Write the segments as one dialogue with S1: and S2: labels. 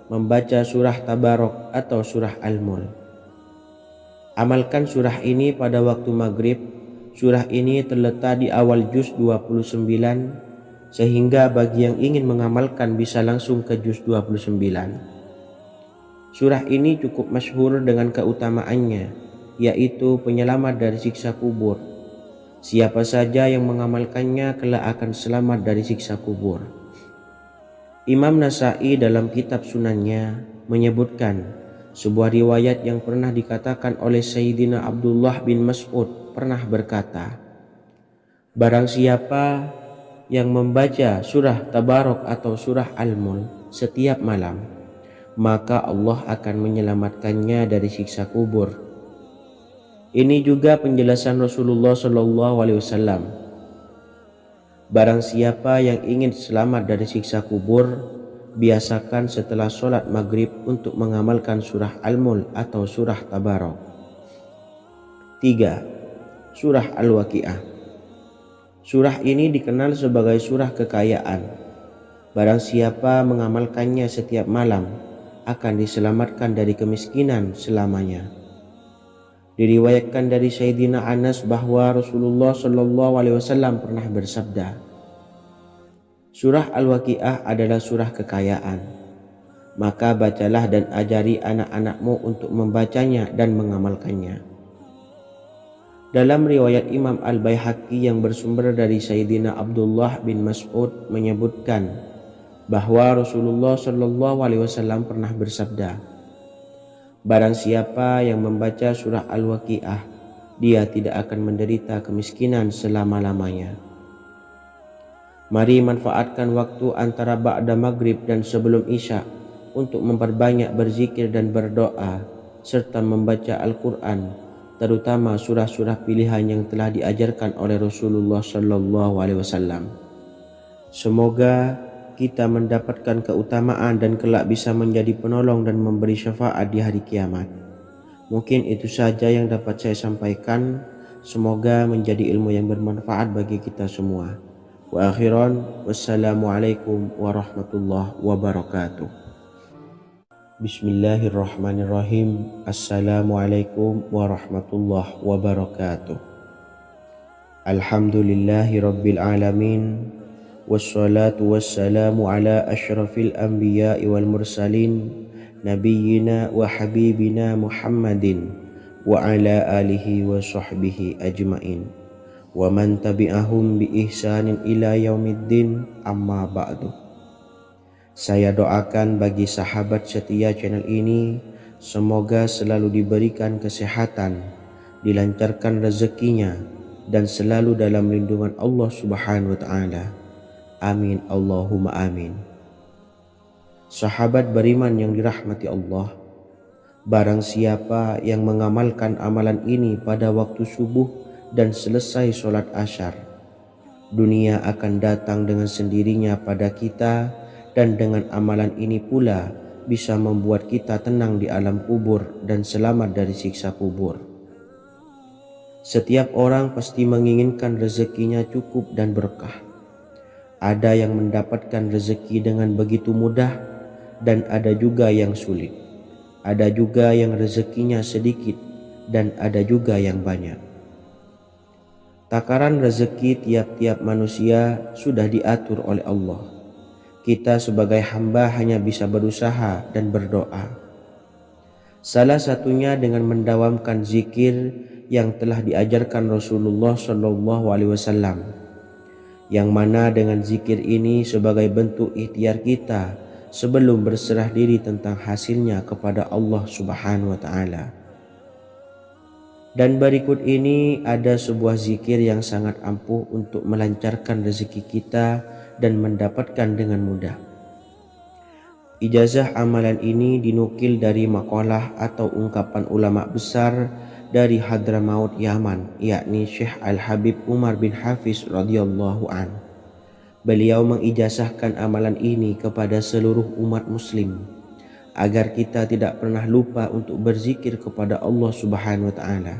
S1: membaca surah Tabarok atau surah Al-Mulk. Amalkan surah ini pada waktu maghrib. Surah ini terletak di awal juz 29, sehingga bagi yang ingin mengamalkan bisa langsung ke juz 29. Surah ini cukup masyhur dengan keutamaannya, yaitu penyelamat dari siksa kubur. Siapa saja yang mengamalkannya kelak akan selamat dari siksa kubur. Imam Nasa'i dalam kitab Sunannya menyebutkan sebuah riwayat yang pernah dikatakan oleh Sayyidina Abdullah bin Mas'ud pernah berkata, barang siapa yang membaca surah Tabarok atau surah Al-Mulk setiap malam, maka Allah akan menyelamatkannya dari siksa kubur. Ini juga penjelasan Rasulullah SAW. Barang siapa yang ingin selamat dari siksa kubur, biasakan setelah sholat maghrib untuk mengamalkan surah Al-Mulk atau surah Tabarok. 3. Surah Al-Waqi'ah. Surah ini dikenal sebagai surah kekayaan. Barang siapa mengamalkannya setiap malam, akan diselamatkan dari kemiskinan selamanya. Diriwayatkan dari Sayyidina Anas bahwa Rasulullah SAW pernah bersabda, surah Al-Waqi'ah adalah surah kekayaan. Maka bacalah dan ajari anak-anakmu untuk membacanya dan mengamalkannya. Dalam riwayat Imam Al-Baihaqi yang bersumber dari Sayyidina Abdullah bin Mas'ud menyebutkan bahwa Rasulullah SAW pernah bersabda, barang siapa yang membaca surah Al-Waqi'ah, dia tidak akan menderita kemiskinan selama-lamanya. Mari manfaatkan waktu antara ba'da maghrib dan sebelum isya untuk memperbanyak berzikir dan berdoa, serta membaca Al-Quran, terutama surah-surah pilihan yang telah diajarkan oleh Rasulullah SAW. Semoga kita mendapatkan keutamaan dan kelak bisa menjadi penolong dan memberi syafaat di hari kiamat. Mungkin itu saja yang dapat saya sampaikan. Semoga menjadi ilmu yang bermanfaat bagi kita semua. Wa akhiran, wassalamualaikum warahmatullahi wabarakatuh. Bismillahirrahmanirrahim. Assalamualaikum warahmatullahi wabarakatuh. Alhamdulillahi rabbil alamin. Wassalatu wassalamu ala ashrafil anbiya'i wal mursalin nabiyyina wa habibina Muhammadin wa ala alihi wa sahbihi ajmain wa man tabi'ahum bi ihsanin ila yaumiddin, amma ba'du. Saya doakan bagi sahabat setia channel ini, semoga selalu diberikan kesehatan, dilancarkan rezekinya, dan selalu dalam lindungan Allah Subhanahu wa ta'ala. Amin Allahumma amin. Sahabat beriman yang dirahmati Allah, barang siapa yang mengamalkan amalan ini pada waktu subuh dan selesai sholat asyar, dunia akan datang dengan sendirinya pada kita, dan dengan amalan ini pula bisa membuat kita tenang di alam kubur dan selamat dari siksa kubur. Setiap orang pasti menginginkan rezekinya cukup dan berkah. Ada yang mendapatkan rezeki dengan begitu mudah, dan ada juga yang sulit. Ada juga yang rezekinya sedikit, dan ada juga yang banyak. Takaran rezeki tiap-tiap manusia sudah diatur oleh Allah. Kita sebagai hamba hanya bisa berusaha dan berdoa. Salah satunya dengan mendawamkan zikir yang telah diajarkan Rasulullah SAW. Yang mana dengan zikir ini sebagai bentuk ikhtiar kita sebelum berserah diri tentang hasilnya kepada Allah Subhanahu wa ta'ala. Dan berikut ini ada sebuah zikir yang sangat ampuh untuk melancarkan rezeki kita dan mendapatkan dengan mudah. Ijazah amalan ini dinukil dari makalah atau ungkapan ulama besar dari Hadramaut Yaman, yakni Syekh Al-Habib Umar bin Hafiz radhiyallahu an. Beliau mengijazahkan amalan ini kepada seluruh umat muslim agar kita tidak pernah lupa untuk berzikir kepada Allah Subhanahu wa ta'ala.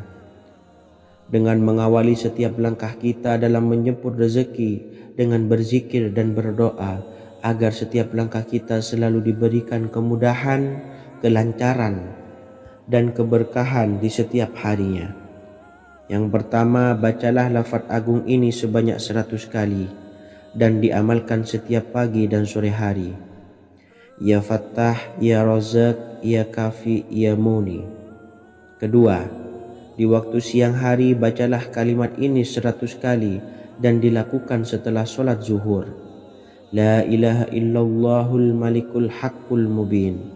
S1: Dengan mengawali setiap langkah kita dalam menjemput rezeki dengan berzikir dan berdoa, agar setiap langkah kita selalu diberikan kemudahan, kelancaran, dan keberkahan di setiap harinya. Yang pertama, bacalah lafaz agung ini sebanyak 100 kali dan diamalkan setiap pagi dan sore hari. Ya Fattah, Ya Razak, Ya Kafi, Ya Muni. Kedua, di waktu siang hari bacalah kalimat ini 100 kali dan dilakukan setelah sholat zuhur. La ilaha illallahul malikul haqqul mubin.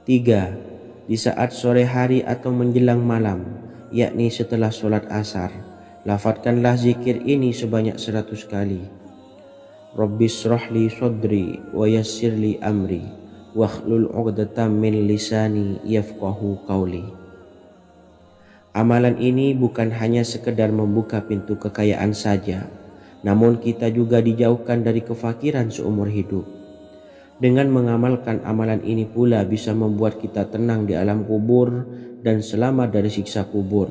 S1: Tiga, di saat sore hari atau menjelang malam, yakni setelah sholat asar, lafadzkanlah zikir ini sebanyak 100 kali. Rabbishrahli sodri wa yassirli amri wakhlul 'uqdatam min lisani yafqahu qawli. Amalan ini bukan hanya sekedar membuka pintu kekayaan saja, namun kita juga dijauhkan dari kefakiran seumur hidup. Dengan mengamalkan amalan ini pula bisa membuat kita tenang di alam kubur dan selamat dari siksa kubur,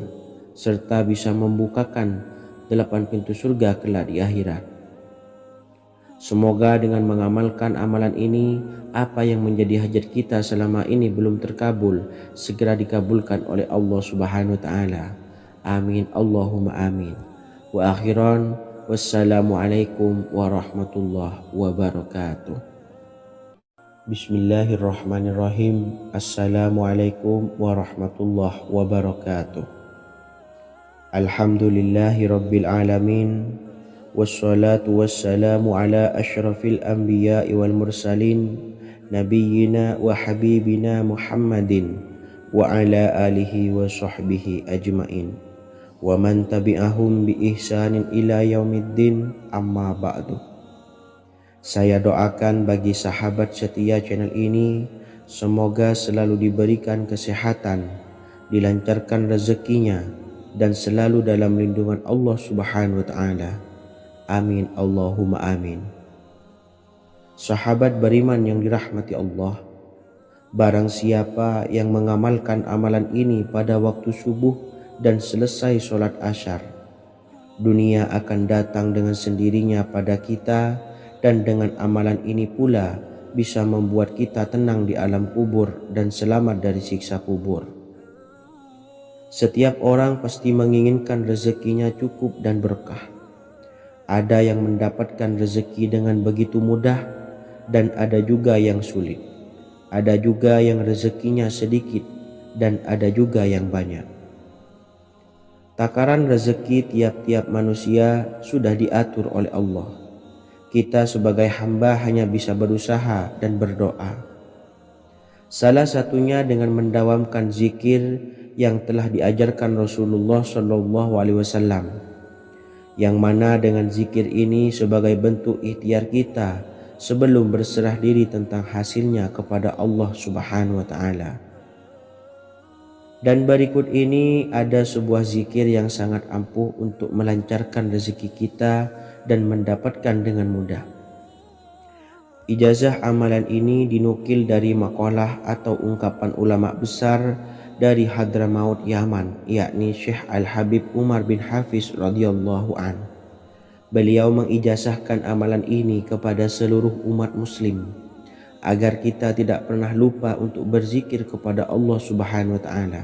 S1: serta bisa membukakan 8 pintu surga kelak di akhirat. Semoga dengan mengamalkan amalan ini, apa yang menjadi hajat kita selama ini belum terkabul, segera dikabulkan oleh Allah Subhanahu wa Ta'ala. Amin, Allahumma amin. Wa akhiran, wassalamualaikum warahmatullahi wabarakatuh. Bismillahirrahmanirrahim. Assalamualaikum warahmatullahi wabarakatuh. Alhamdulillahi rabbil alamin. Wassalatu wassalamu ala ashrafil anbiya'i wal mursalin nabiyyina wa habibina Muhammadin wa ala alihi wa sahbihi ajmain wa man tabi'ahum bi ihsanin ila yaumiddin, amma ba'du. Saya doakan bagi sahabat setia channel ini, semoga selalu diberikan kesehatan, dilancarkan rezekinya, dan selalu dalam lindungan Allah Subhanahu wa Ta'ala. Amin, Allahumma amin. Sahabat beriman yang dirahmati Allah, barang siapa yang mengamalkan amalan ini pada waktu subuh dan selesai sholat asyar, dunia akan datang dengan sendirinya pada kita, dan dengan amalan ini pula bisa membuat kita tenang di alam kubur dan selamat dari siksa kubur. Setiap orang pasti menginginkan rezekinya cukup dan berkah. Ada yang mendapatkan rezeki dengan begitu mudah dan ada juga yang sulit. Ada juga yang rezekinya sedikit dan ada juga yang banyak. Takaran rezeki tiap-tiap manusia sudah diatur oleh Allah. Kita sebagai hamba hanya bisa berusaha dan berdoa. Salah satunya dengan mendawamkan zikir yang telah diajarkan Rasulullah SAW, yang mana dengan zikir ini sebagai bentuk ikhtiar kita sebelum berserah diri tentang hasilnya kepada Allah Subhanahu wa Ta'ala. Dan berikut ini ada sebuah zikir yang sangat ampuh untuk melancarkan rezeki kita dan mendapatkan dengan mudah. Ijazah amalan ini dinukil dari makalah atau ungkapan ulama besar dari Hadramaut Yaman, yakni Syekh Al-Habib Umar bin Hafiz radhiyallahu an. Beliau mengijazahkan amalan ini kepada seluruh umat muslim agar kita tidak pernah lupa untuk berzikir kepada Allah Subhanahu wa Ta'ala.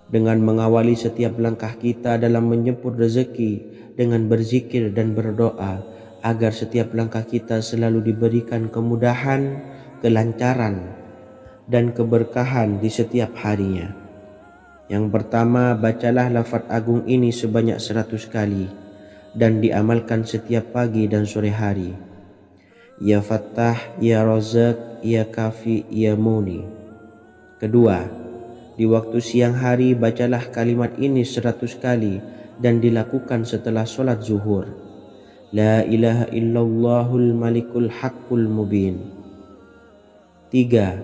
S1: Dengan mengawali setiap langkah kita dalam menjemput rezeki dengan berzikir dan berdoa agar setiap langkah kita selalu diberikan kemudahan, kelancaran, dan keberkahan di setiap harinya. Yang pertama, bacalah lafaz agung ini sebanyak 100 kali dan diamalkan setiap pagi dan sore hari. Ya Fattah, Ya Razak, Ya Kafi, Ya Muni. Kedua, di waktu siang hari bacalah kalimat ini 100 kali dan dilakukan setelah sholat zuhur. La ilaha illallahul malikul haqqul mubin. Tiga,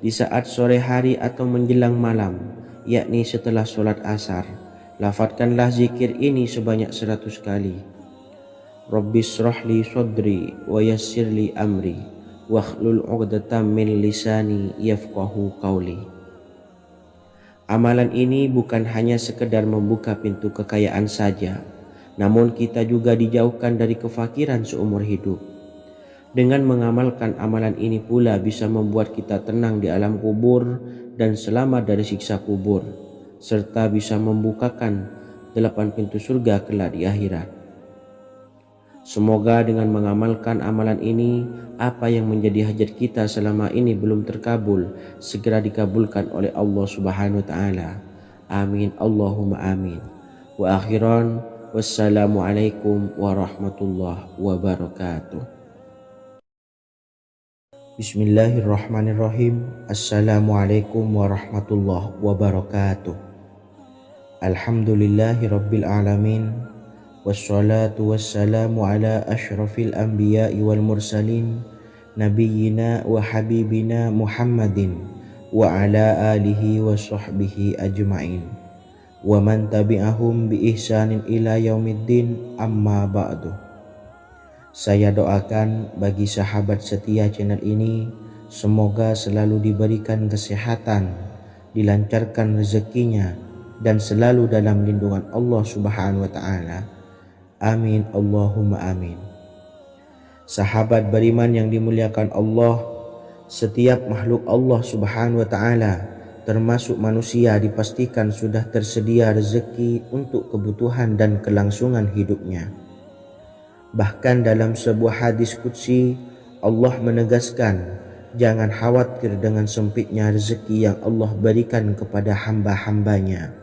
S1: di saat sore hari atau menjelang malam, yakni setelah sholat asar, lafadzkanlah zikir ini sebanyak 100 kali. Rabbishrahli sodri wa yassirli amri wakhlul 'uqdatam min lisani yafqahu qawli. Amalan ini bukan hanya sekedar membuka pintu kekayaan saja, namun kita juga dijauhkan dari kefakiran seumur hidup. Dengan mengamalkan amalan ini pula bisa membuat kita tenang di alam kubur dan selamat dari siksa kubur, serta bisa membukakan 8 pintu surga kelak di akhirat. Semoga dengan mengamalkan amalan ini, apa yang menjadi hajat kita selama ini belum terkabul, segera dikabulkan oleh Allah Subhanahu wa Ta'ala. Amin, Allahumma amin. Wa akhiran, wassalamualaikum warahmatullahi wabarakatuh. Bismillahirrahmanirrahim. Assalamualaikum warahmatullahi wabarakatuh. Alhamdulillahi rabbil alamin. Wassalatu wassalamu ala ashrafil anbiya'i wal mursalin, nabiyyina wa habibina Muhammadin wa ala alihi wa sahbihi ajma'in, wa man tabi'ahum bi ihsanin ila yaumiddin, amma ba'du. Saya doakan bagi sahabat setia channel ini, semoga selalu diberikan kesehatan, dilancarkan rezekinya, dan selalu dalam lindungan Allah Subhanahu wa Ta'ala. Amin, Allahumma amin. Sahabat beriman yang dimuliakan Allah, setiap makhluk Allah Subhanahu wa Ta'ala, termasuk manusia, dipastikan sudah tersedia rezeki untuk kebutuhan dan kelangsungan hidupnya. Bahkan dalam sebuah hadis qudsi, Allah menegaskan, jangan khawatir dengan sempitnya rezeki yang Allah berikan kepada hamba-hambanya.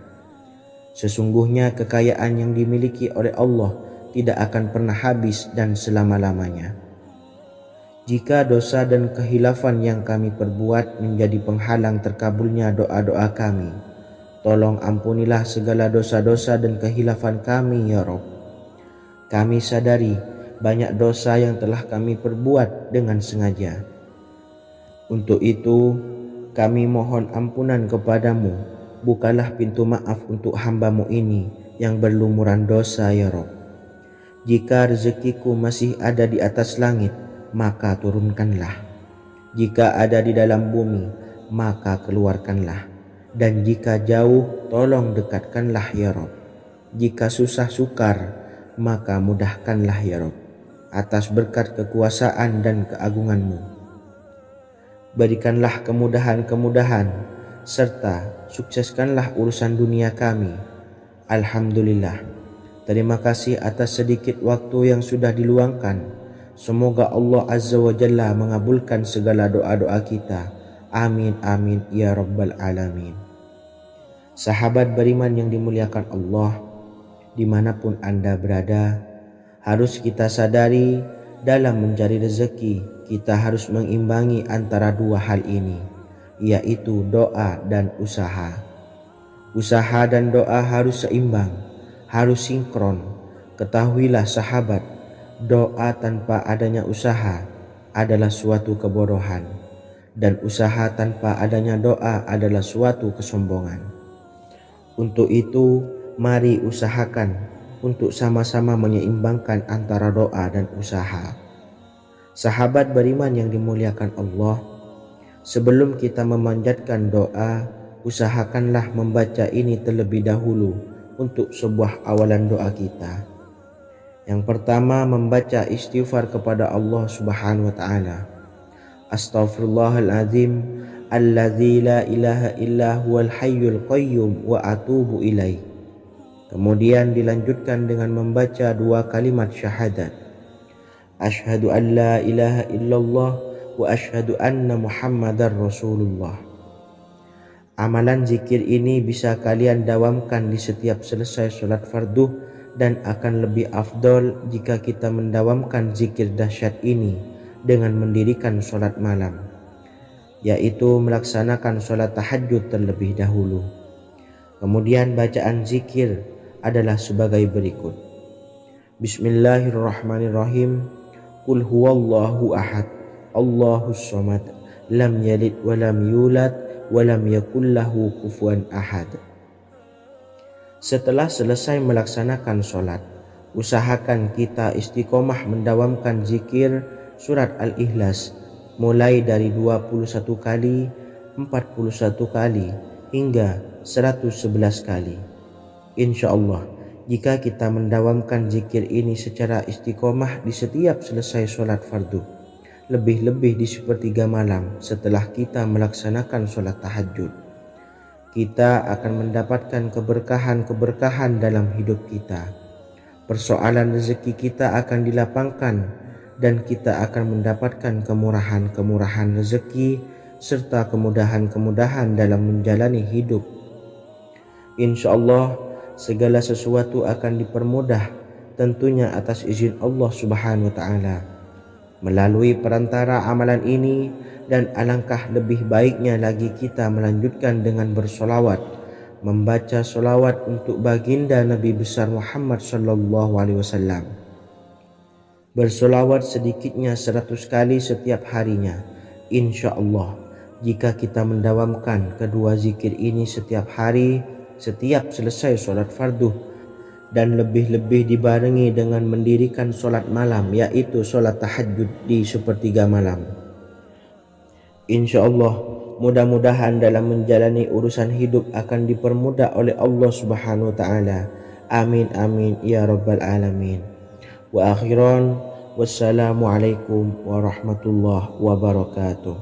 S1: Sesungguhnya kekayaan yang dimiliki oleh Allah tidak akan pernah habis dan selama-lamanya. Jika dosa dan kehilafan yang kami perbuat menjadi penghalang terkabulnya doa-doa kami, tolong ampunilah segala dosa-dosa dan kehilafan kami ya Rabb. Kami sadari banyak dosa yang telah kami perbuat dengan sengaja. Untuk itu, kami mohon ampunan kepadamu. Bukalah pintu maaf untuk hamba-Mu ini yang berlumuran dosa ya Rabb. Jika rezekiku masih ada di atas langit, maka turunkanlah. Jika ada di dalam bumi, maka keluarkanlah. Dan jika jauh, tolong dekatkanlah ya Rabb. Jika susah sukar, maka mudahkanlah ya Rabb, atas berkat kekuasaan dan keagungan-Mu. Berikanlah kemudahan-kemudahan, serta sukseskanlah urusan dunia kami. Alhamdulillah. Terima kasih atas sedikit waktu yang sudah diluangkan. Semoga Allah Azza wa Jalla mengabulkan segala doa-doa kita. Amin, amin, ya Rabbal Alamin. Sahabat beriman yang dimuliakan Allah, dimanapun Anda berada, harus kita sadari dalam mencari rezeki, kita harus mengimbangi antara dua hal ini, yaitu doa dan usaha. Usaha dan doa harus seimbang, harus sinkron. Ketahuilah sahabat, doa tanpa adanya usaha adalah suatu kebodohan, dan usaha tanpa adanya doa adalah suatu kesombongan. Untuk itu, mari usahakan untuk sama-sama menyeimbangkan antara doa dan usaha. Sahabat beriman yang dimuliakan Allah, sebelum kita memanjatkan doa, usahakanlah membaca ini terlebih dahulu untuk sebuah awalan doa kita. Yang pertama, membaca istighfar kepada Allah Subhanahu wa Ta'ala. Astaghfirullahaladzim alladzi la ilaha illa huwal hayyul qayyum wa atubu ilaih. Kemudian dilanjutkan dengan membaca dua kalimat syahadat. Asyhadu an la ilaha illallah wa asyhadu anna Muhammadar Rasulullah. Amalan zikir ini bisa kalian dawamkan di setiap selesai sholat fardu, dan akan lebih afdol jika kita mendawamkan zikir dahsyat ini dengan mendirikan sholat malam, yaitu melaksanakan sholat tahajud terlebih dahulu. Kemudian bacaan zikir adalah sebagai berikut. Bismillahirrahmanirrahim. Qul huwallahu ahad, Allahus samad, lam yalid wa lam yulad wa lam yakul lahu kufuwan ahad. Setelah selesai melaksanakan sholat, usahakan kita istiqomah mendawamkan zikir surat Al-Ikhlas mulai dari 21 kali, 41 kali, hingga 111 kali. Insya Allah, jika kita mendawamkan zikir ini secara istiqomah di setiap selesai sholat fardu, lebih-lebih di sepertiga malam setelah kita melaksanakan sholat tahajud. Kita akan mendapatkan keberkahan-keberkahan dalam hidup kita. Persoalan rezeki kita akan dilapangkan dan kita akan mendapatkan kemurahan-kemurahan rezeki serta kemudahan-kemudahan dalam menjalani hidup. Insya Allah segala sesuatu akan dipermudah, tentunya atas izin Allah Subhanahu wa Ta'ala. Melalui perantara amalan ini, dan alangkah lebih baiknya lagi kita melanjutkan dengan bersolawat, membaca solawat untuk baginda Nabi besar Muhammad sallallahu alaihi wasallam. Bersolawat sedikitnya 100 kali setiap harinya. Insya Allah jika kita mendawamkan kedua zikir ini setiap hari, setiap selesai sholat fardu, dan lebih-lebih dibarengi dengan mendirikan sholat malam, yaitu sholat tahajud di sepertiga malam. Insya Allah mudah-mudahan dalam menjalani urusan hidup akan dipermudah oleh Allah Subhanahu wa Ta'ala. Amin amin ya rabbal alamin. Wa akhiran, wassalamualaikum warahmatullahi wabarakatuh.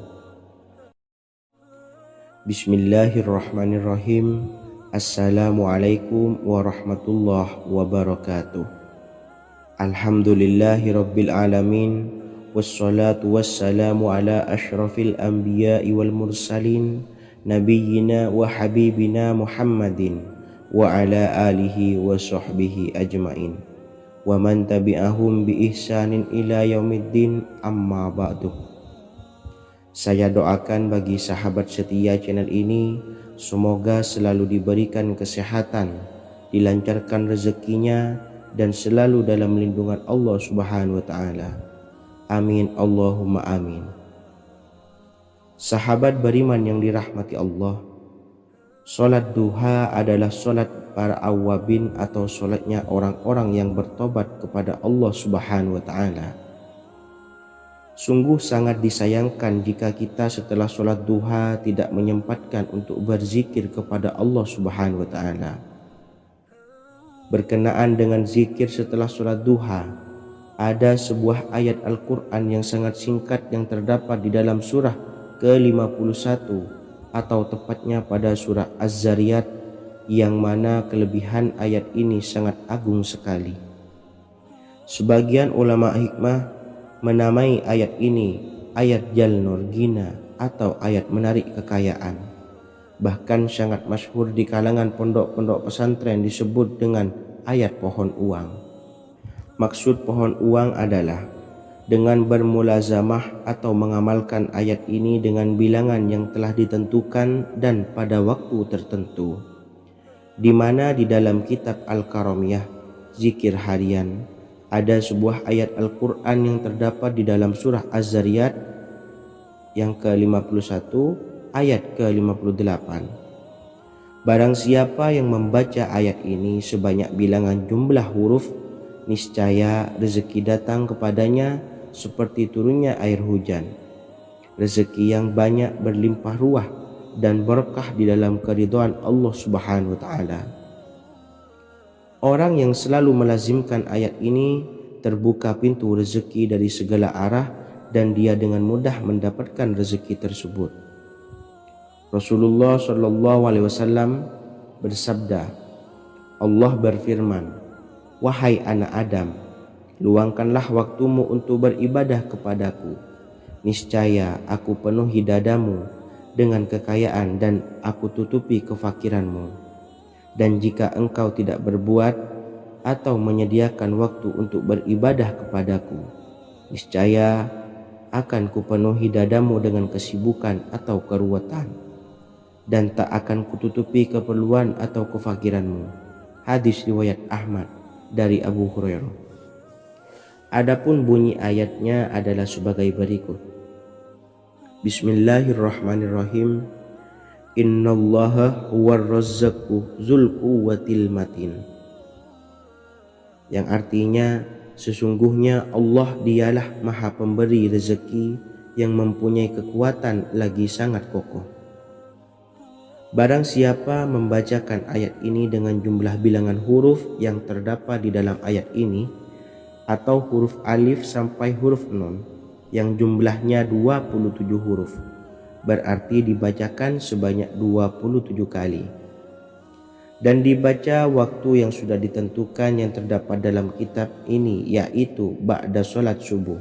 S1: Bismillahirrahmanirrahim. Assalamualaikum warahmatullahi wabarakatuh. Alhamdulillahi rabbil alamin. Wassalatu wassalamu ala ashrafil anbiya'i wal mursalin, nabiyyina wa habibina Muhammadin wa ala alihi wa sahbihi ajmain, wa man tabi'ahum bi ihsanin ila yaumiddin, amma ba'du. Saya doakan bagi sahabat setia channel ini, semoga selalu diberikan kesehatan, dilancarkan rezekinya, dan selalu dalam lindungan Allah Subhanahu wa Ta'ala. Amin Allahumma amin. Sahabat beriman yang dirahmati Allah, sholat duha adalah sholat para awabin atau sholatnya orang-orang yang bertobat kepada Allah Subhanahu wa Ta'ala. Sungguh sangat disayangkan jika kita setelah sholat duha tidak menyempatkan untuk berzikir kepada Allah Subhanahu wa Ta'ala. Berkenaan dengan zikir setelah sholat duha, ada sebuah ayat Al-Quran yang sangat singkat yang terdapat di dalam surah ke-51 atau tepatnya pada surah Az-Zariyat, yang mana kelebihan ayat ini sangat agung sekali. Sebagian ulama hikmah menamai ayat ini ayat Jalnur Gina atau ayat menarik kekayaan. Bahkan sangat masyhur di kalangan pondok-pondok pesantren disebut dengan ayat pohon uang. Maksud pohon uang adalah dengan bermulazamah atau mengamalkan ayat ini dengan bilangan yang telah ditentukan dan pada waktu tertentu, di mana di dalam kitab Al-Karamiyah zikir harian ada sebuah ayat Al-Quran yang terdapat di dalam surah Az-Zariyat yang ke-51 ayat ke-58. Barang siapa yang membaca ayat ini sebanyak bilangan jumlah huruf, niscaya rezeki datang kepadanya seperti turunnya air hujan. Rezeki yang banyak berlimpah ruah dan berkah di dalam keridhaan Allah Subhanahu wa Ta'ala. Orang yang selalu melazimkan ayat ini terbuka pintu rezeki dari segala arah dan dia dengan mudah mendapatkan rezeki tersebut. Rasulullah Shallallahu Alaihi Wasallam bersabda, Allah berfirman, wahai anak Adam, luangkanlah waktumu untuk beribadah kepadaku. Niscaya aku penuhi dadamu dengan kekayaan dan aku tutupi kefakiranmu. Dan jika engkau tidak berbuat atau menyediakan waktu untuk beribadah kepadaku, niscaya akan kupenuhi dadamu dengan kesibukan atau keruwetan, dan tak akan kututupi keperluan atau kefakiranmu. Hadis riwayat Ahmad dari Abu Hurairah. Adapun bunyi ayatnya adalah sebagai berikut. Bismillahirrahmanirrahim. Innallaha huwarrazzaqu dzul quwwatil matin. Yang artinya sesungguhnya Allah dialah maha pemberi rezeki yang mempunyai kekuatan lagi sangat kokoh. Barang siapa membacakan ayat ini dengan jumlah bilangan huruf yang terdapat di dalam ayat ini, atau huruf alif sampai huruf nun, yang jumlahnya 27 huruf, berarti dibacakan sebanyak 27 kali. Dan dibaca waktu yang sudah ditentukan yang terdapat dalam kitab ini, yaitu ba'da sholat subuh.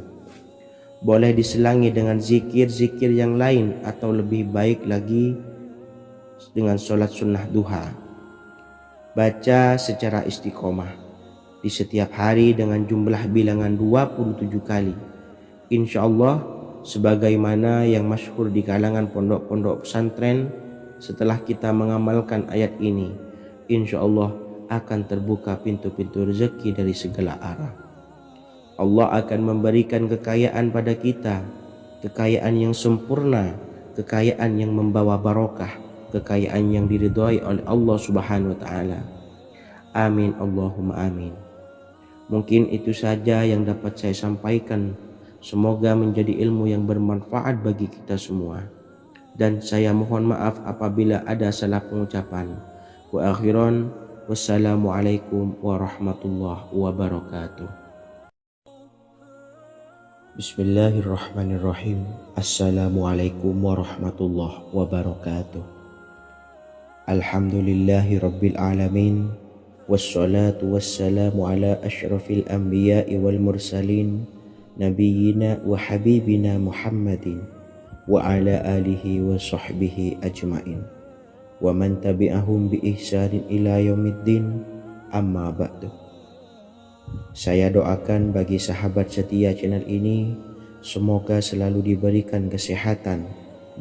S1: Boleh diselangi dengan zikir-zikir yang lain atau lebih baik lagi dengan sholat sunnah duha. Baca secara istiqomah di setiap hari dengan jumlah bilangan 27 kali. Insya Allah sebagaimana yang masyhur di kalangan pondok-pondok pesantren, setelah kita mengamalkan ayat ini, insya Allah akan terbuka pintu-pintu rezeki dari segala arah. Allah akan memberikan kekayaan pada kita, kekayaan yang sempurna, kekayaan yang membawa barokah, kekayaan yang diridhai oleh Allah Subhanahu wa taala. Amin Allahumma amin. Mungkin itu saja yang dapat saya sampaikan. Semoga menjadi ilmu yang bermanfaat bagi kita semua. Dan saya mohon maaf apabila ada salah pengucapan. Wa akhiran, wassalamualaikum warahmatullahi wabarakatuh. Bismillahirrahmanirrahim. Assalamualaikum warahmatullahi wabarakatuh. Alhamdulillahi rabbil alamin. Wassalatu wassalamu ala asyrafil anbiya'i wal mursalin, nabiyyina wa habibina Muhammadin wa ala alihi wa sahbihi ajmain wa man tabi'ahum bi ihsanin ila yaumiddin, amma ba'du. Saya doakan bagi sahabat setia channel ini, semoga selalu diberikan kesehatan,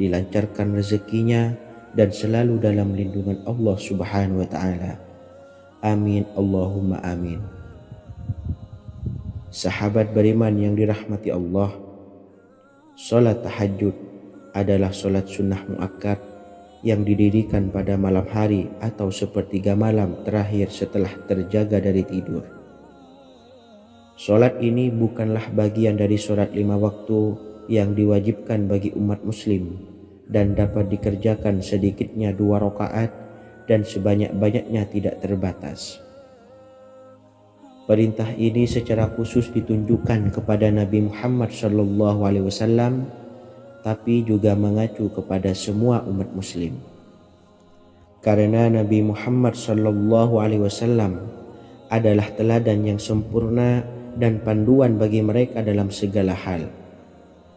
S1: dilancarkan rezekinya, dan selalu dalam lindungan Allah Subhanahu wa taala. Amin Allahumma amin. Sahabat beriman yang dirahmati Allah, salat tahajud adalah salat sunnah muakkad yang didirikan pada malam hari atau sepertiga malam terakhir setelah terjaga dari tidur. Salat ini bukanlah bagian dari salat 5 waktu yang diwajibkan bagi umat muslim dan dapat dikerjakan sedikitnya 2 rakaat dan sebanyak-banyaknya tidak terbatas. Perintah ini secara khusus ditunjukkan kepada Nabi Muhammad SAW, tapi juga mengacu kepada semua umat muslim. Karena Nabi Muhammad SAW adalah teladan yang sempurna dan panduan bagi mereka dalam segala hal.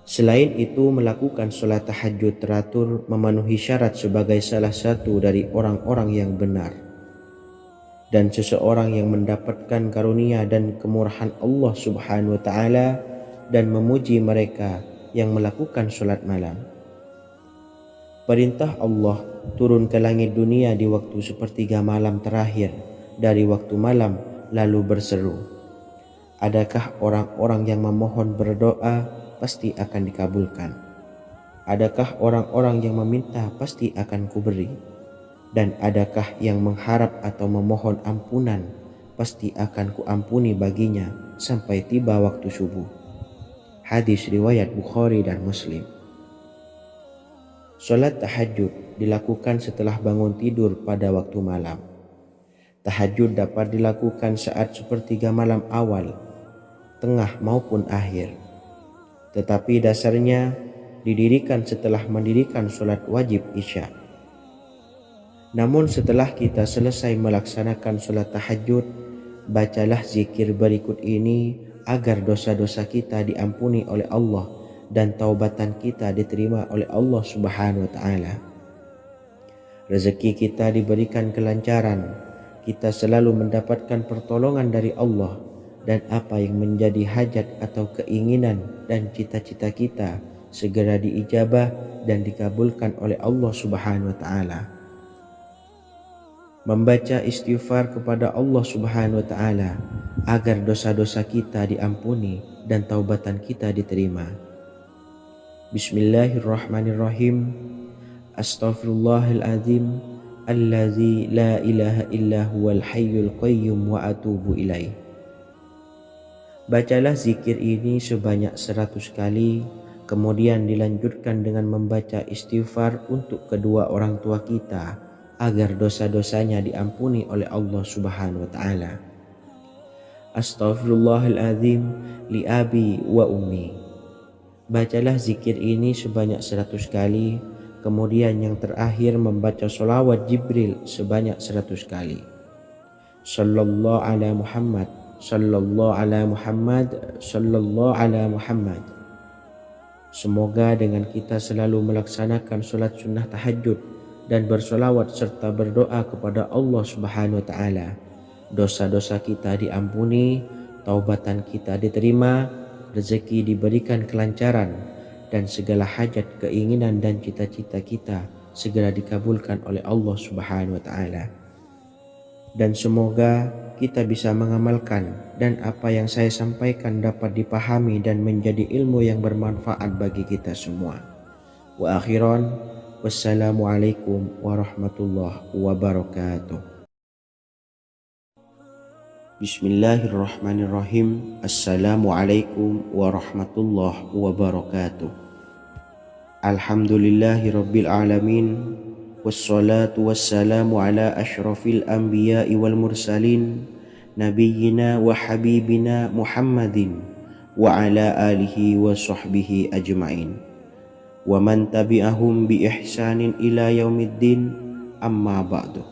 S1: Selain itu, melakukan sholat tahajud teratur memenuhi syarat sebagai salah satu dari orang-orang yang benar. Dan seseorang yang mendapatkan karunia dan kemurahan Allah Subhanahu wa taala dan memuji mereka yang melakukan sholat malam. Perintah Allah turun ke langit dunia di waktu sepertiga malam terakhir dari waktu malam lalu berseru, adakah orang-orang yang memohon berdoa pasti akan dikabulkan? Adakah orang-orang yang meminta pasti akan kuberi? Dan adakah yang mengharap atau memohon ampunan pasti akan kuampuni baginya sampai tiba waktu subuh. Hadis riwayat Bukhari dan Muslim. Salat tahajud dilakukan setelah bangun tidur pada waktu malam. Tahajud dapat dilakukan saat sepertiga malam awal, tengah maupun akhir. Tetapi dasarnya didirikan setelah mendirikan sholat wajib isya. Namun setelah kita selesai melaksanakan sholat tahajud, bacalah zikir berikut ini agar dosa-dosa kita diampuni oleh Allah dan taubatan kita diterima oleh Allah Subhanahu wa taala. Rezeki kita diberikan kelancaran, kita selalu mendapatkan pertolongan dari Allah, dan apa yang menjadi hajat atau keinginan dan cita-cita kita segera diijabah dan dikabulkan oleh Allah Subhanahu wa taala. Membaca istighfar kepada Allah Subhanahu wa taala agar dosa-dosa kita diampuni dan taubatan kita diterima. Bismillahirrahmanirrahim. Astaghfirullahaladzim allazi la ilaha illa huwal hayyul qayyum wa atubu ilaih. Bacalah zikir ini sebanyak 100 kali, kemudian dilanjutkan dengan membaca istighfar untuk kedua orang tua kita agar dosa-dosanya diampuni oleh Allah Subhanahu wa taala. Astaghfirullahaladzim li abi wa ummi. Bacalah zikir ini sebanyak 100 kali, kemudian yang terakhir membaca sholawat Jibril sebanyak 100 kali. Sallallahu ala Muhammad, sallallahu ala Muhammad, sallallahu ala Muhammad. Semoga dengan kita selalu melaksanakan sholat sunnah tahajud dan bersolawat serta berdoa kepada Allah Subhanahu wa Ta'ala, dosa-dosa kita diampuni, taubatan kita diterima, rezeki diberikan kelancaran, dan segala hajat, keinginan dan cita-cita kita segera dikabulkan oleh Allah Subhanahu wa Ta'ala. Dan semoga kita bisa mengamalkan dan apa yang saya sampaikan dapat dipahami dan menjadi ilmu yang bermanfaat bagi kita semua. Wa akhiran, wassalamualaikum warahmatullahi wabarakatuh. Bismillahirrahmanirrahim. Assalamualaikum warahmatullahi wabarakatuh. Alhamdulillahi rabbil alamin. Wassalatu wassalamu ala ashrafil anbiya'i wal mursalin, nabiyyina wa habibina Muhammadin wa ala alihi wa sahbihi ajma'in, wa man tabi'ahum bi ihsanin ila yaumiddin, amma ba'du.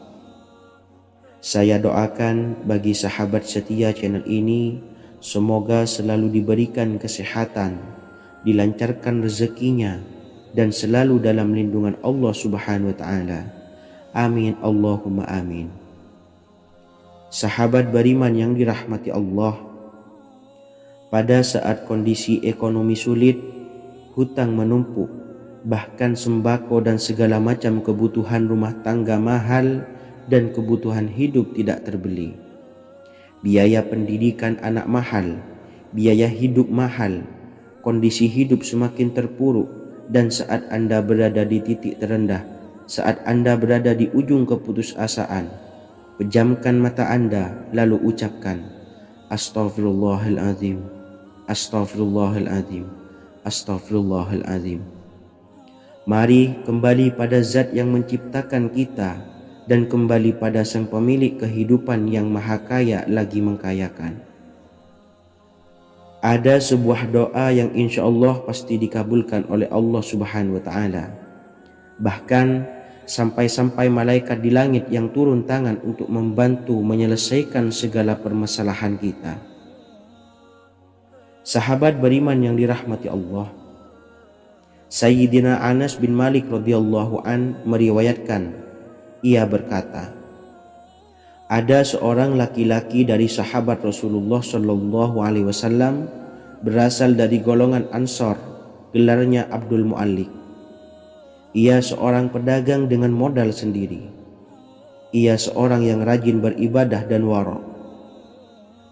S1: Saya doakan bagi sahabat setia channel ini, semoga selalu diberikan kesehatan, dilancarkan rezekinya, dan selalu dalam lindungan Allah Subhanahu wa Ta'ala. Amin Allahumma amin. Sahabat beriman yang dirahmati Allah, pada saat kondisi ekonomi sulit, hutang menumpuk, bahkan sembako dan segala macam kebutuhan rumah tangga mahal dan kebutuhan hidup tidak terbeli. Biaya pendidikan anak mahal, biaya hidup mahal, kondisi hidup semakin terpuruk, dan saat Anda berada di titik terendah, saat Anda berada di ujung keputusasaan, pejamkan mata Anda lalu ucapkan, Astaghfirullahaladzim, Astaghfirullahaladzim, Astaghfirullahaladzim. Mari kembali pada Zat yang menciptakan kita dan kembali pada Sang Pemilik kehidupan yang maha kaya lagi mengkayakan. Ada sebuah doa yang insya Allah pasti dikabulkan oleh Allah Subhanahu wa Ta'ala. Bahkan sampai-sampai malaikat di langit yang turun tangan untuk membantu menyelesaikan segala permasalahan kita. Sahabat beriman yang dirahmati Allah, Sayyidina Anas bin Malik radhiyallahu an meriwayatkan, ia berkata, ada seorang laki-laki dari sahabat Rasulullah Shallallahu Alaihi Wasallam berasal dari golongan Ansor, gelarnya Abdul Mu'allik. Ia seorang pedagang dengan modal sendiri. Ia seorang yang rajin beribadah dan wara'.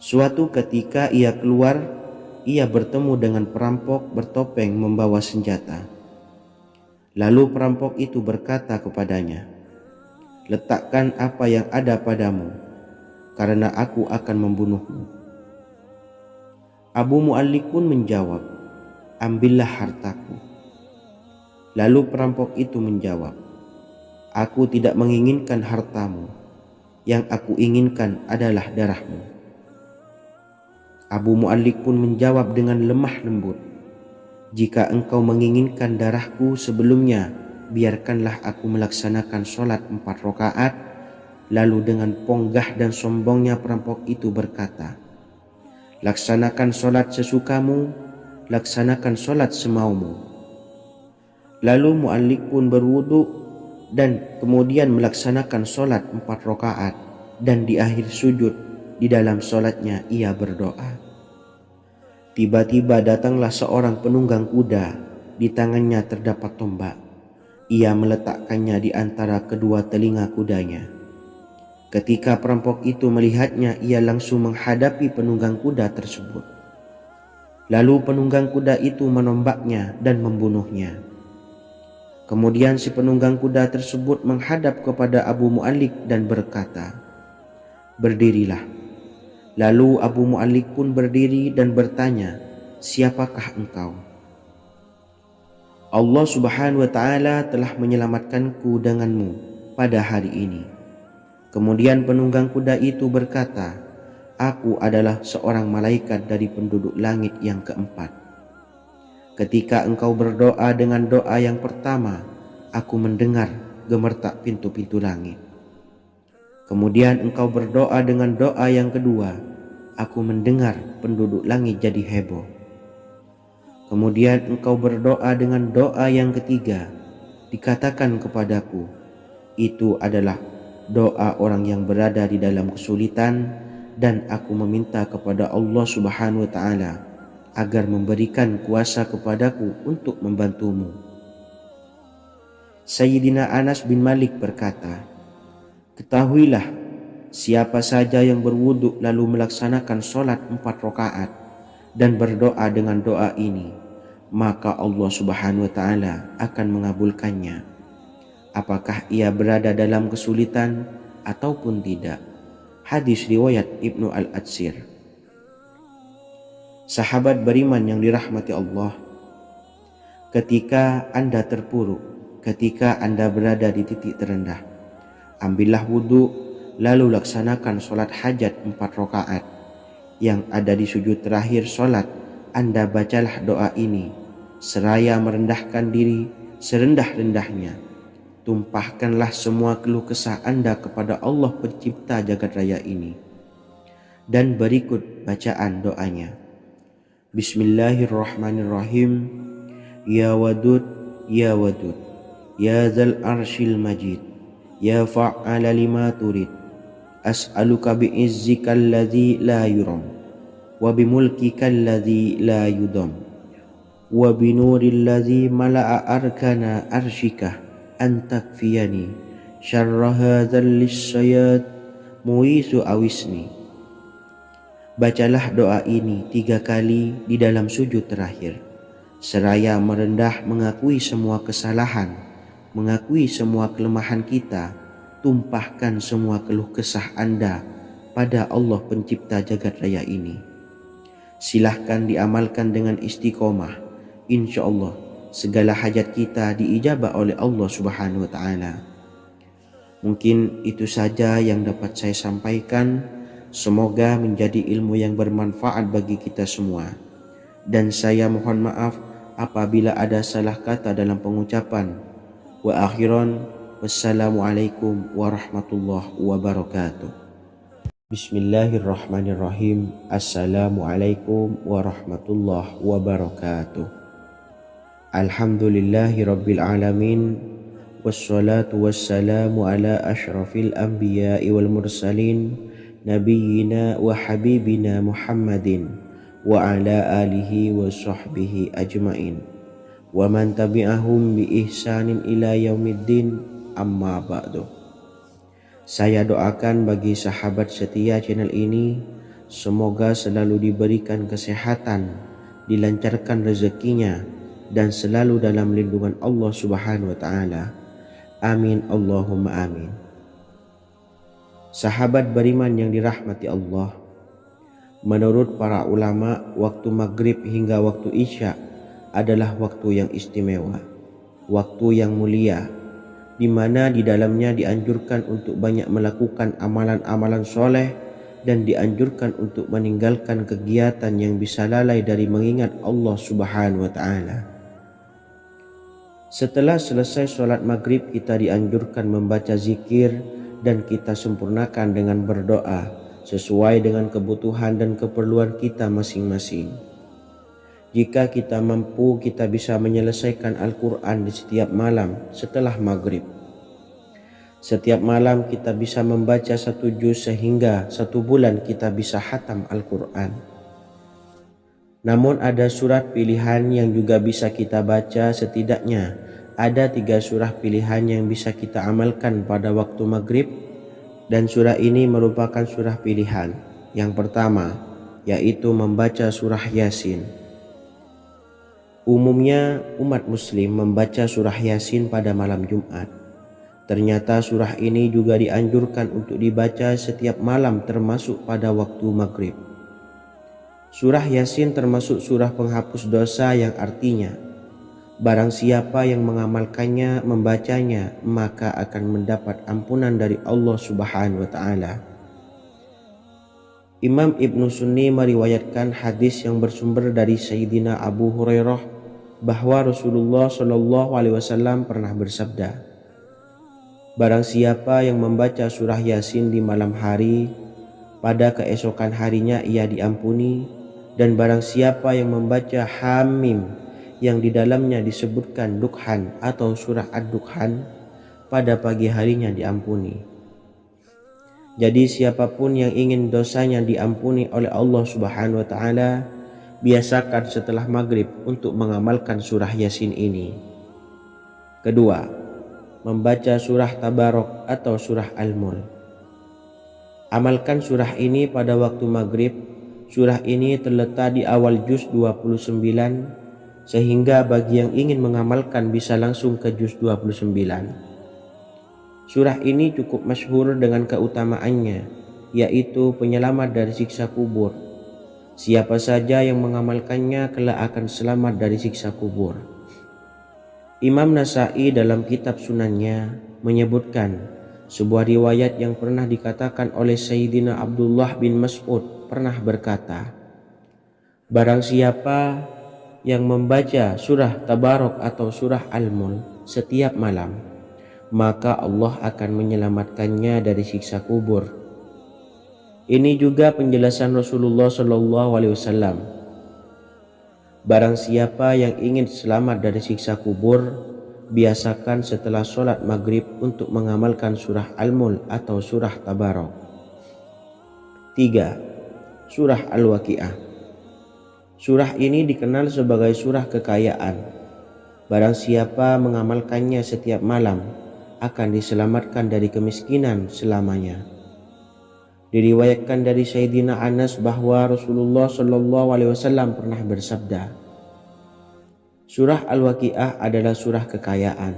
S1: Suatu ketika ia keluar, ia bertemu dengan perampok bertopeng membawa senjata. Lalu perampok itu berkata kepadanya, letakkan apa yang ada padamu, karena aku akan membunuhmu. Abu Mu'allik pun menjawab, ambillah hartaku. Lalu perampok itu menjawab, aku tidak menginginkan hartamu, yang aku inginkan adalah darahmu. Abu Mu'allik pun menjawab dengan lemah lembut, jika engkau menginginkan darahku sebelumnya, biarkanlah aku melaksanakan sholat 4 rakaat. Lalu dengan ponggah dan sombongnya perampok itu berkata, laksanakan sholat sesukamu, laksanakan sholat semaumu. Lalu Mu'allik pun berwudu dan kemudian melaksanakan sholat 4 rakaat, dan di akhir sujud di dalam sholatnya ia berdoa. Tiba-tiba datanglah seorang penunggang kuda, di tangannya terdapat tombak. Ia meletakkannya di antara kedua telinga kudanya. Ketika perampok itu melihatnya, ia langsung menghadapi penunggang kuda tersebut. Lalu penunggang kuda itu menombaknya dan membunuhnya. Kemudian si penunggang kuda tersebut menghadap kepada Abu Mu'allik dan berkata, berdirilah. Lalu Abu Mu'allik pun berdiri dan bertanya, siapakah engkau? Allah Subhanahu wa Ta'ala telah menyelamatkanku denganmu pada hari ini. Kemudian penunggang kuda itu berkata, aku adalah seorang malaikat dari penduduk langit yang keempat. Ketika engkau berdoa dengan doa yang pertama, aku mendengar gemertak pintu-pintu langit. Kemudian engkau berdoa dengan doa yang kedua, aku mendengar penduduk langit jadi heboh. Kemudian engkau berdoa dengan doa yang ketiga, dikatakan kepadaku, itu adalah doa orang yang berada di dalam kesulitan, dan aku meminta kepada Allah Subhanahu wa Ta'ala agar memberikan kuasa kepadaku untuk membantumu. Sayyidina Anas bin Malik berkata, ketahuilah, siapa saja yang berwudu lalu melaksanakan sholat 4 rakaat dan berdoa dengan doa ini, maka Allah Subhanahu wa Ta'ala akan mengabulkannya, apakah ia berada dalam kesulitan ataupun tidak. Hadis riwayat Ibnu Al-Atsir. Sahabat beriman yang dirahmati Allah, ketika Anda terpuruk, ketika Anda berada di titik terendah, ambillah wudhu, lalu laksanakan sholat hajat 4 rakaat. Yang ada di sujud terakhir sholat, Anda bacalah doa ini, seraya merendahkan diri serendah-rendahnya. Tumpahkanlah semua keluh kesah Anda kepada Allah pencipta jagat raya ini. Dan berikut bacaan doanya. Bismillahirrahmanirrahim. Ya Wadud, Ya Wadud, Ya Dzal Arsyil Majid, Ya Fa'ala lima turid, as'aluka bi'izzikal ladzi la yuram, wa bimulkikal ladzi la yudam, wa binuril ladzi mala'a arkana arsyikah, antakfiyani syarra hadzal lisyayat muisu awisni. Bacalah doa ini 3 kali di dalam sujud terakhir, seraya merendah mengakui semua kesalahan, mengakui semua kelemahan kita. Tumpahkan semua keluh kesah Anda pada Allah pencipta jagat raya ini. Silahkan diamalkan dengan istiqomah. Insya Allah segala hajat kita diijabah oleh Allah Subhanahu wa Ta'ala. Mungkin itu saja yang dapat saya sampaikan. Semoga menjadi ilmu yang bermanfaat bagi kita semua. Dan saya mohon maaf apabila ada salah kata dalam pengucapan. Wa akhiran, wassalamualaikum warahmatullahi wabarakatuh. Bismillahirrahmanirrahim. Assalamualaikum warahmatullahi wabarakatuh. Alhamdulillahi rabbil alamin, wassalatu wassalamu ala ashrafil anbiya'i wal mursalin, nabiyyina wa habibina Muhammadin wa ala alihi wa sahbihi ajmain, wa man tabi'ahum bi ihsanin ila yaumiddin, amma ba'du. Saya doakan bagi sahabat setia channel ini, semoga selalu diberikan kesehatan, dilancarkan rezekinya, dan selalu dalam lindungan Allah Subhanahu wa Ta'ala. Amin Allahumma amin. Sahabat beriman yang dirahmati Allah, menurut para ulama, waktu maghrib hingga waktu isya adalah waktu yang istimewa, waktu yang mulia, di mana di dalamnya dianjurkan untuk banyak melakukan amalan-amalan soleh dan dianjurkan untuk meninggalkan kegiatan yang bisa lalai dari mengingat Allah Subhanahu wa Ta'ala. Setelah selesai sholat maghrib, kita dianjurkan membaca zikir dan kita sempurnakan dengan berdoa sesuai dengan kebutuhan dan keperluan kita masing-masing. Jika kita mampu, kita bisa menyelesaikan Al-Quran di setiap malam setelah maghrib. Setiap malam kita bisa membaca 1 juz sehingga 1 bulan kita bisa khatam Al-Quran. Namun ada surat pilihan yang juga bisa kita baca. Setidaknya ada 3 surah pilihan yang bisa kita amalkan pada waktu maghrib, dan surah ini merupakan surah pilihan. Yang pertama yaitu membaca surah Yasin. Umumnya umat muslim membaca surah Yasin pada malam Jumat. Ternyata surah ini juga dianjurkan untuk dibaca setiap malam termasuk pada waktu maghrib. Surah Yasin termasuk surah penghapus dosa yang artinya barang siapa yang mengamalkannya, membacanya, maka akan mendapat ampunan dari Allah Subhanahu wa Ta'ala. Imam Ibnu Sunni meriwayatkan hadis yang bersumber dari Sayyidina Abu Hurairah bahwa Rasulullah Shallallahu Alaihi Wasallam pernah bersabda, barang siapa yang membaca surah Yasin di malam hari, pada keesokan harinya ia diampuni, dan barang siapa yang membaca Hamim yang di dalamnya disebutkan Dukhan atau surah Ad-Dukhan, pada pagi harinya diampuni. Jadi siapapun yang ingin dosanya diampuni oleh Allah Subhanahu wa taala, biasakan setelah maghrib untuk mengamalkan surah Yasin ini. Kedua, membaca surah Tabarok atau surah Al-Mulk. Amalkan surah ini pada waktu maghrib. Surah ini terletak di awal juz 29, sehingga bagi yang ingin mengamalkan bisa langsung ke juz 29. Surah ini cukup masyhur dengan keutamaannya, yaitu penyelamat dari siksa kubur. Siapa saja yang mengamalkannya kelak akan selamat dari siksa kubur. Imam Nasa'i dalam kitab Sunannya menyebutkan sebuah riwayat yang pernah dikatakan oleh Sayyidina Abdullah bin Mas'ud pernah berkata, barang siapa yang membaca surah Tabarok atau surah Al-Mulk setiap malam, maka Allah akan menyelamatkannya dari siksa kubur. Ini juga penjelasan Rasulullah Shallallahu Alaihi Wasallam. Barang siapa yang ingin selamat dari siksa kubur, biasakan setelah sholat maghrib untuk mengamalkan surah Al-Mulk atau surah Tabarok. 3. Surah Al-Waqiah. Surah ini dikenal sebagai surah kekayaan. Barang siapa mengamalkannya setiap malam, akan diselamatkan dari kemiskinan selamanya. Diriwayatkan dari Sayyidina Anas bahwa Rasulullah Shallallahu Alaihi Wasallam pernah bersabda, surah Al-Waqiah adalah surah kekayaan.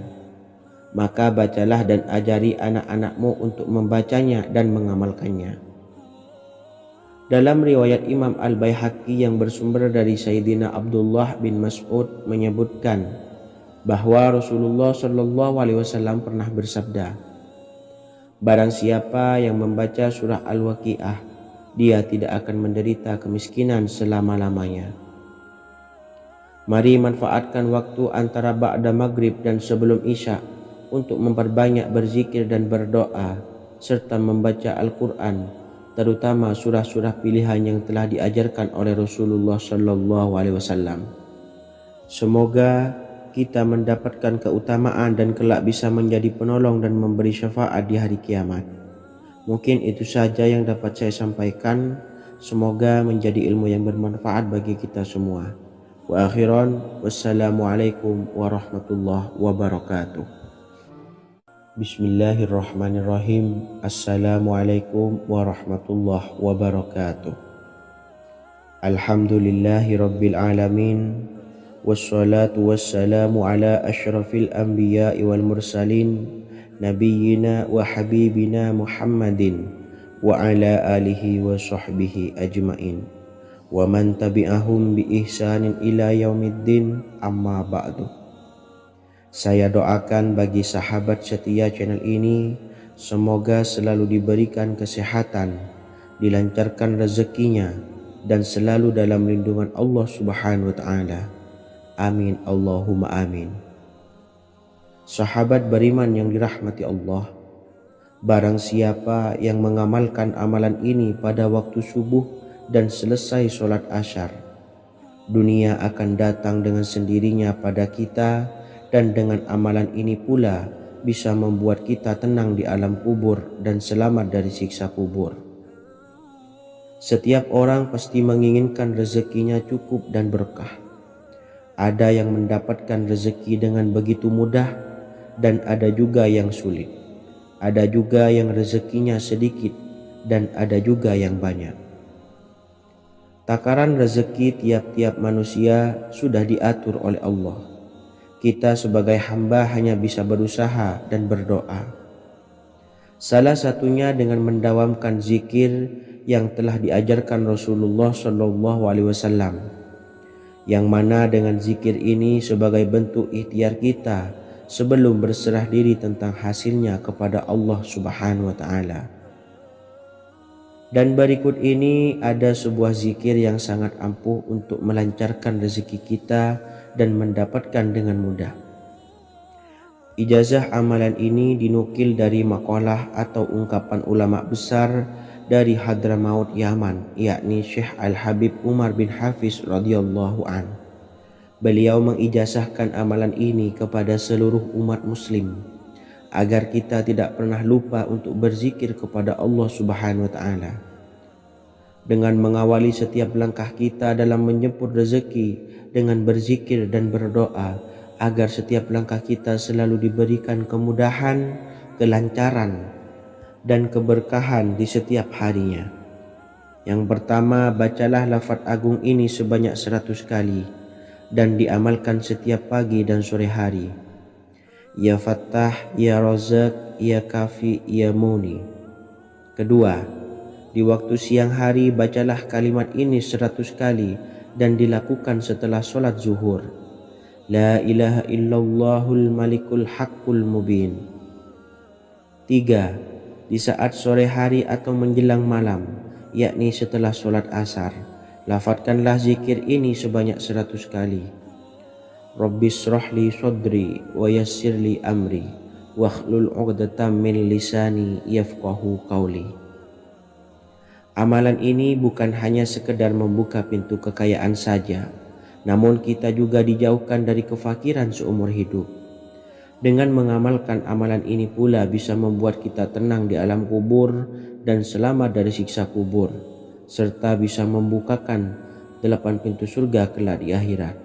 S1: Maka bacalah dan ajari anak-anakmu untuk membacanya dan mengamalkannya. Dalam riwayat Imam Al-Baihaqi yang bersumber dari Sayyidina Abdullah bin Mas'ud menyebutkan bahwa Rasulullah Shallallahu Alaihi Wasallam pernah bersabda, barang siapa yang membaca surah Al-Waqiah, dia tidak akan menderita kemiskinan selama-lamanya. Mari manfaatkan waktu antara ba'da maghrib dan sebelum isya untuk memperbanyak berzikir dan berdoa serta membaca Al-Quran, terutama surah-surah pilihan yang telah diajarkan oleh Rasulullah Shallallahu Alaihi Wasallam. Semoga kita mendapatkan keutamaan dan kelak bisa menjadi penolong dan memberi syafaat di hari kiamat. Mungkin itu saja yang dapat saya sampaikan. Semoga menjadi ilmu yang bermanfaat bagi kita semua. Wa akhiran, wassalamualaikum warahmatullahi wabarakatuh. Bismillahirrahmanirrahim. Assalamualaikum warahmatullahi wabarakatuh. Alhamdulillahi rabbil alamin. Wassalatu wassalamu ala ashrafil anbiya'i wal mursalin nabiyyina wa habibina Muhammadin wa ala alihi wa sahbihi ajma'in wa man tabi'ahum bi ihsanin ila yaumiddin, amma ba'du. Saya doakan bagi sahabat setia channel ini, semoga selalu diberikan kesehatan, dilancarkan rezekinya, dan selalu dalam lindungan Allah Subhanahu wa ta'ala. Amin Allahumma amin. Sahabat beriman yang dirahmati Allah, barang siapa yang mengamalkan amalan ini pada waktu subuh dan selesai sholat asyar, dunia akan datang dengan sendirinya pada kita, dan dengan amalan ini pula bisa membuat kita tenang di alam kubur dan selamat dari siksa kubur. Setiap orang pasti menginginkan rezekinya cukup dan berkah. Ada yang mendapatkan rezeki dengan begitu mudah, dan ada juga yang sulit. Ada juga yang rezekinya sedikit, dan ada juga yang banyak. Takaran rezeki tiap-tiap manusia sudah diatur oleh Allah. Kita sebagai hamba hanya bisa berusaha dan berdoa. Salah satunya dengan mendawamkan zikir yang telah diajarkan Rasulullah Shallallahu Alaihi Wasallam, yang mana dengan zikir ini sebagai bentuk ikhtiar kita sebelum berserah diri tentang hasilnya kepada Allah Subhanahu wa ta'ala. Dan berikut ini ada sebuah zikir yang sangat ampuh untuk melancarkan rezeki kita dan mendapatkan dengan mudah. Ijazah amalan ini dinukil dari makalah atau ungkapan ulama besar dari Hadramaut Yaman, yakni Syekh Al-Habib Umar bin Hafiz radhiyallahu an. Beliau mengijazahkan amalan ini kepada seluruh umat muslim agar kita tidak pernah lupa untuk berzikir kepada Allah Subhanahu wa taala. Dengan mengawali setiap langkah kita dalam menjemput rezeki dengan berzikir dan berdoa agar setiap langkah kita selalu diberikan kemudahan, kelancaran, dan keberkahan di setiap harinya. Yang pertama, bacalah lafaz agung ini sebanyak 100 kali dan diamalkan setiap pagi dan sore hari. Ya Fattah, Ya Razak, Ya Kafi, Ya Muni. Kedua, di waktu siang hari bacalah kalimat ini 100 kali dan dilakukan setelah sholat zuhur. La ilaha illallahul malikul haqqul mubin. Tiga, di saat sore hari atau menjelang malam, yakni setelah sholat asar, lafadzkanlah zikir ini sebanyak 100 kali. Rabbishrahli sodri wa yassirli amri wakhlul 'uqdatam min lisani yafqahu qawli. Amalan ini bukan hanya sekedar membuka pintu kekayaan saja, namun kita juga dijauhkan dari kefakiran seumur hidup. Dengan mengamalkan amalan ini pula bisa membuat kita tenang di alam kubur dan selamat dari siksa kubur, serta bisa membukakan 8 pintu surga kelak di akhirat.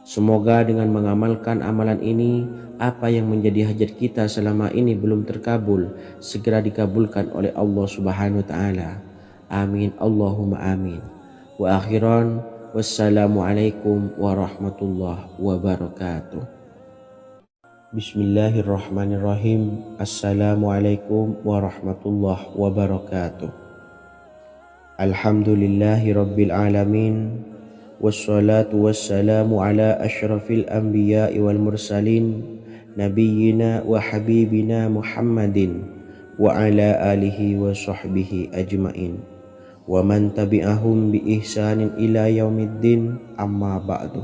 S1: Semoga dengan mengamalkan amalan ini, apa yang menjadi hajat kita selama ini belum terkabul, segera dikabulkan oleh Allah Subhanahu wa taala. Amin Allahumma amin. Wa akhiran, wassalamualaikum warahmatullahi wabarakatuh. Bismillahirrahmanirrahim. Assalamualaikum warahmatullahi wabarakatuh. Alhamdulillahi rabbil alamin. Wassalatu wassalamu ala ashrafil anbiya'i wal mursalin nabiyyina wa habibina Muhammadin wa ala alihi wa sahbihi ajmain wa man tabi'ahum bi ihsanin ila yaumiddin, amma ba'du.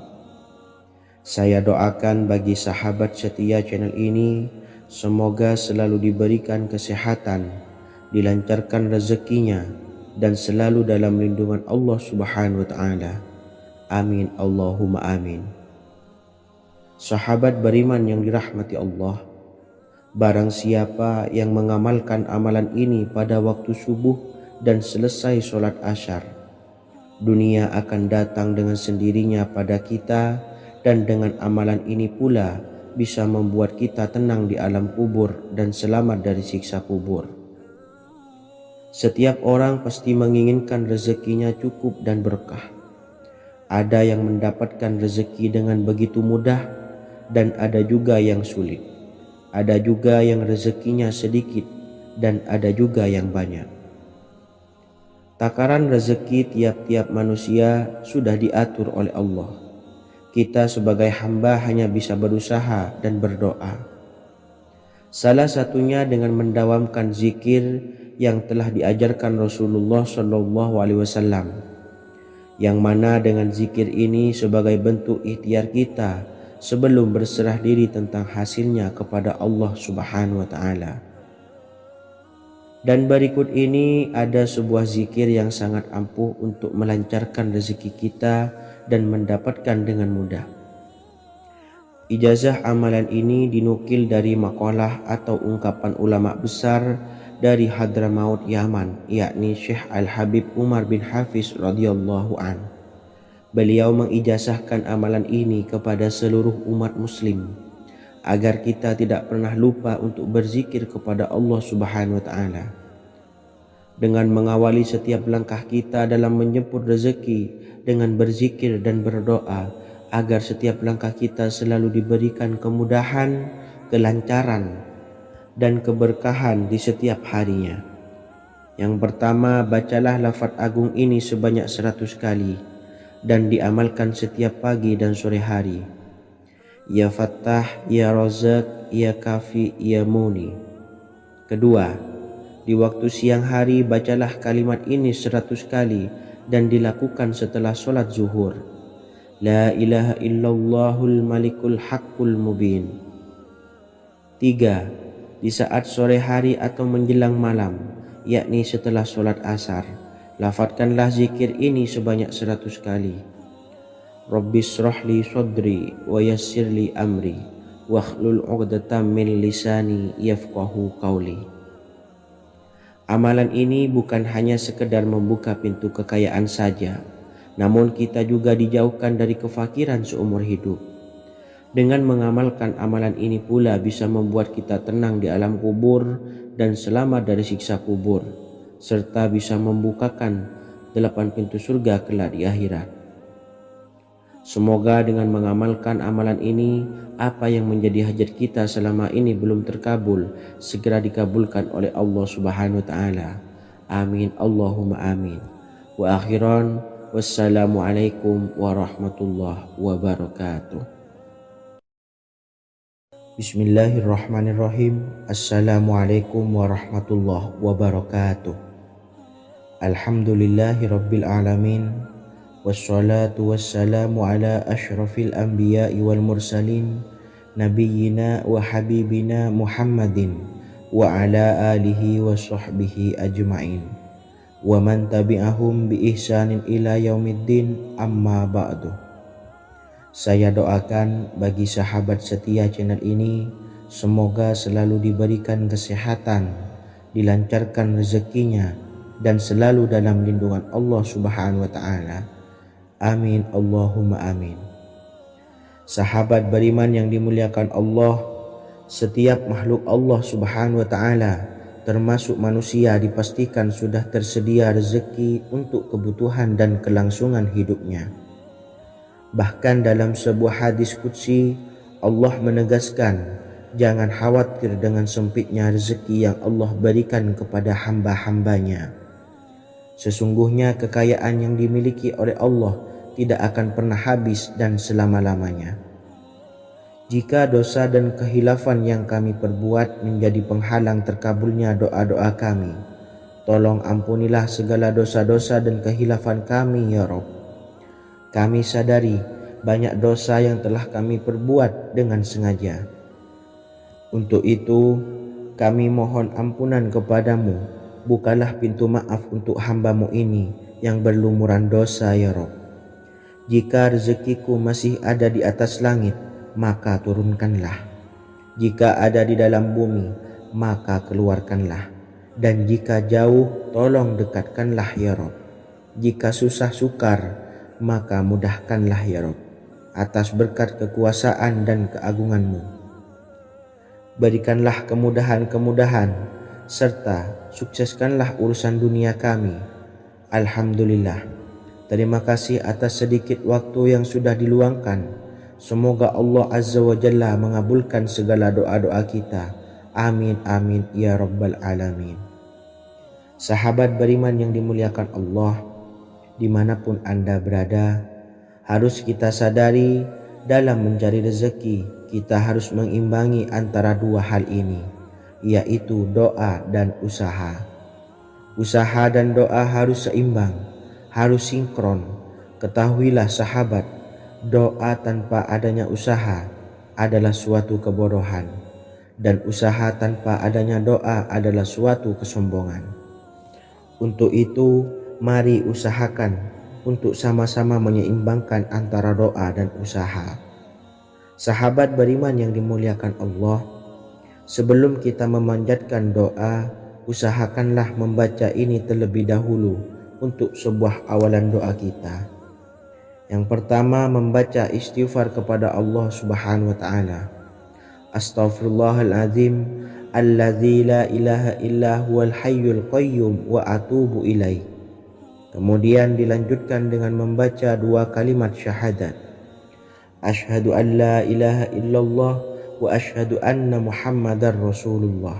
S1: Saya doakan bagi sahabat setia channel ini, semoga selalu diberikan kesehatan, dilancarkan rezekinya, dan selalu dalam lindungan Allah Subhanahu wa taala. Amin Allahumma amin. Sahabat beriman yang dirahmati Allah, barang siapa yang mengamalkan amalan ini pada waktu subuh dan selesai sholat asyar, dunia akan datang dengan sendirinya pada kita, dan dengan amalan ini pula bisa membuat kita tenang di alam kubur dan selamat dari siksa kubur. Setiap orang pasti menginginkan rezekinya cukup dan berkah. Ada yang mendapatkan rezeki dengan begitu mudah dan ada juga yang sulit. Ada juga yang rezekinya sedikit dan ada juga yang banyak. Takaran rezeki tiap-tiap manusia sudah diatur oleh Allah. Kita sebagai hamba hanya bisa berusaha dan berdoa. Salah satunya dengan mendawamkan zikir yang telah diajarkan Rasulullah SAW, yang mana dengan zikir ini sebagai bentuk ikhtiar kita sebelum berserah diri tentang hasilnya kepada Allah Subhanahu wa taala. Dan berikut ini ada sebuah zikir yang sangat ampuh untuk melancarkan rezeki kita dan mendapatkan dengan mudah. Ijazah amalan ini dinukil dari makalah atau ungkapan ulama besar dari Hadramaut Yaman, yakni Syekh Al-Habib Umar bin Hafiz radhiyallahu an. Beliau mengijazahkan amalan ini kepada seluruh umat muslim agar kita tidak pernah lupa untuk berzikir kepada Allah Subhanahu wa taala. Dengan mengawali setiap langkah kita dalam menjemput rezeki dengan berzikir dan berdoa agar setiap langkah kita selalu diberikan kemudahan, kelancaran, dan keberkahan di setiap harinya. Yang pertama, bacalah lafaz agung ini sebanyak 100 kali dan diamalkan setiap pagi dan sore hari. Ya Fattah, Ya Razak, Ya Kafi, Ya Muni. Kedua, di waktu siang hari bacalah kalimat ini 100 kali dan dilakukan setelah sholat zuhur. La ilaha illallahul malikul haqqul mubin. 3. Di saat sore hari atau menjelang malam, yakni setelah sholat asar, lafadzkanlah zikir ini sebanyak 100 kali. Rabbishrahli sodri wa yassirli amri wakhlul 'uqdatam min lisani yafqahu qawli. Amalan ini bukan hanya sekedar membuka pintu kekayaan saja, namun kita juga dijauhkan dari kefakiran seumur hidup. Dengan mengamalkan amalan ini pula bisa membuat kita tenang di alam kubur dan selamat dari siksa kubur, serta bisa membukakan 8 pintu surga kelak di akhirat. Semoga dengan mengamalkan amalan ini, apa yang menjadi hajat kita selama ini belum terkabul, segera dikabulkan oleh Allah Subhanahu wa Ta'ala. Amin Allahumma amin. Wa akhiran, wassalamualaikum warahmatullahi wabarakatuh. Bismillahirrahmanirrahim. Assalamualaikum warahmatullahi wabarakatuh. Alhamdulillahi rabbil alamin. Wassalatu wassalamu ala ashrafil anbiya'i wal mursalin nabiyyina wa habibina Muhammadin wa ala alihi wa sahbihi ajma'in wa man tabi'ahum bi ihsanin ila yaumiddin, amma ba'du. Saya doakan bagi sahabat setia channel ini, semoga selalu diberikan kesehatan, dilancarkan rezekinya, dan selalu dalam lindungan Allah Subhanahu wa Ta'ala. Amin Allahumma amin. Sahabat beriman yang dimuliakan Allah, setiap makhluk Allah Subhanahu wa Ta'ala termasuk manusia dipastikan sudah tersedia rezeki untuk kebutuhan dan kelangsungan hidupnya. Bahkan dalam sebuah hadis qudsi, Allah menegaskan, jangan khawatir dengan sempitnya rezeki yang Allah berikan kepada hamba-hambanya. Sesungguhnya kekayaan yang dimiliki oleh Allah tidak akan pernah habis dan selama-lamanya. Jika dosa dan kehilafan yang kami perbuat menjadi penghalang terkabulnya doa-doa kami, tolong ampunilah segala dosa-dosa dan kehilafan kami ya Rabb. Kami sadari banyak dosa yang telah kami perbuat dengan sengaja. Untuk itu kami mohon ampunan kepadamu. Bukalah pintu maaf untuk hambamu ini yang berlumuran dosa ya Rabb. Jika rezekiku masih ada di atas langit, maka turunkanlah. Jika ada di dalam bumi, maka keluarkanlah. Dan jika jauh, tolong dekatkanlah ya Rabb. Jika susah sukar, maka mudahkanlah ya Rabb, atas berkat kekuasaan dan keagunganmu. Berikanlah kemudahan-kemudahan, serta sukseskanlah urusan dunia kami. Alhamdulillah. Terima kasih atas sedikit waktu yang sudah diluangkan. Semoga Allah Azza wa Jalla mengabulkan segala doa-doa kita. Amin amin ya rabbal alamin. Sahabat beriman yang dimuliakan Allah, dimanapun Anda berada, harus kita sadari dalam mencari rezeki, kita harus mengimbangi antara dua hal ini, yaitu doa dan usaha. Usaha dan doa harus seimbang, harus sinkron. Ketahuilah sahabat, doa tanpa adanya usaha adalah suatu kebodohan, dan usaha tanpa adanya doa adalah suatu kesombongan. Untuk itu, mari usahakan untuk sama-sama menyeimbangkan antara doa dan usaha. Sahabat beriman yang dimuliakan Allah, sebelum kita memanjatkan doa, usahakanlah membaca ini terlebih dahulu untuk sebuah awalan doa kita. Yang pertama, membaca istighfar kepada Allah Subhanahu wa Ta'ala. Astaghfirullahaladzim alladzi la ilaha illa huwal hayyul qayyum wa atubu ilaih. Kemudian dilanjutkan dengan membaca dua kalimat syahadat. Asyhadu an la ilaha illallah wa asyhadu anna Muhammadar Rasulullah.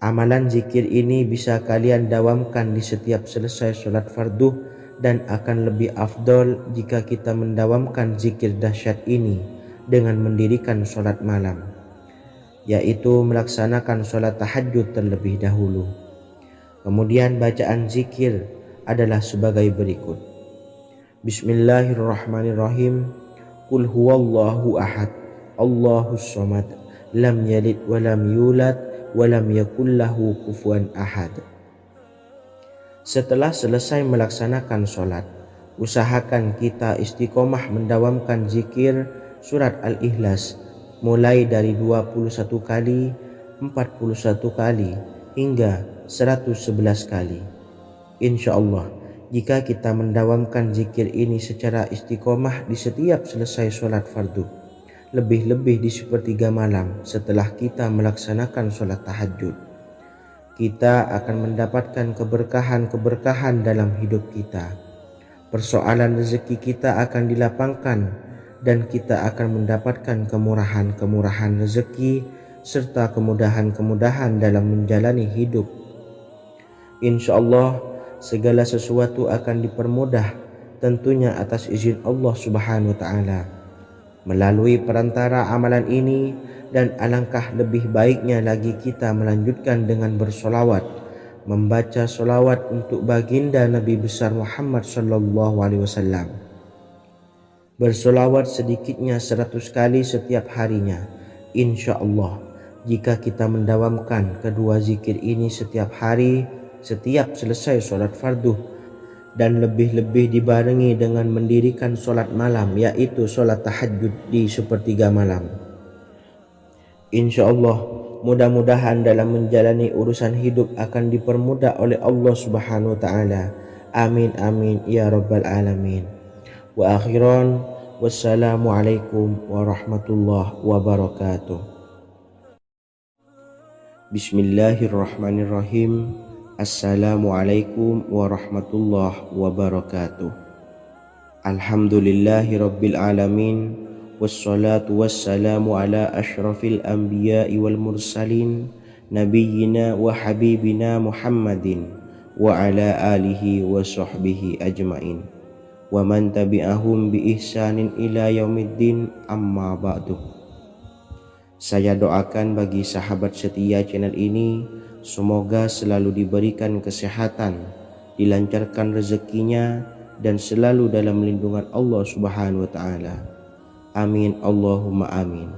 S1: Amalan zikir ini bisa kalian dawamkan di setiap selesai sholat fardu, dan akan lebih afdol jika kita mendawamkan zikir dahsyat ini dengan mendirikan sholat malam, yaitu melaksanakan sholat tahajud terlebih dahulu. Kemudian bacaan zikir adalah sebagai berikut. Bismillahirrahmanirrahim. Qul huwallahu ahad, Allahus samad, lam yalid wa lam yulad wa lam yakul lahu kufuwan ahad. Setelah selesai melaksanakan sholat, usahakan kita istiqomah mendawamkan zikir surat Al-Ikhlas mulai dari 21 kali, 41 kali, hingga 111 kali. Insya Allah, jika kita mendawamkan zikir ini secara istiqomah di setiap selesai sholat fardu, lebih-lebih di sepertiga malam setelah kita melaksanakan sholat tahajud, kita akan mendapatkan keberkahan-keberkahan dalam hidup kita. Persoalan rezeki kita akan dilapangkan dan kita akan mendapatkan kemurahan-kemurahan rezeki serta kemudahan-kemudahan dalam menjalani hidup. Insya Allah, segala sesuatu akan dipermudah, tentunya atas izin Allah Subhanahu wa Ta'ala. Melalui perantara amalan ini, dan alangkah lebih baiknya lagi kita melanjutkan dengan bersolawat, membaca solawat untuk baginda Nabi besar Muhammad sallallahu alaihi wasallam. Bersolawat sedikitnya 100 kali setiap harinya. Insya Allah, jika kita mendawamkan kedua zikir ini setiap hari, setiap selesai sholat fardu, dan lebih-lebih dibarengi dengan mendirikan sholat malam, yaitu sholat tahajud di sepertiga malam, insya Allah mudah-mudahan dalam menjalani urusan hidup akan dipermudah oleh Allah Subhanahu wa Ta'ala. Amin amin ya rabbal alamin. Wa akhiran, wassalamualaikum warahmatullahi wabarakatuh. Bismillahirrahmanirrahim. Assalamualaikum warahmatullahi wabarakatuh. Alhamdulillahi rabbil alamin, wassalatu wassalamu ala ashrafil anbiya'i wal mursalin, nabiyyina wa habibina Muhammadin wa ala alihi wa sahbihi ajmain, wa man tabi'ahum bi ihsanin ila yaumiddin, amma ba'du. Saya doakan bagi sahabat setia channel ini, semoga selalu diberikan kesehatan, dilancarkan rezekinya, dan selalu dalam lindungan Allah Subhanahu wa Ta'ala. Amin Allahumma amin.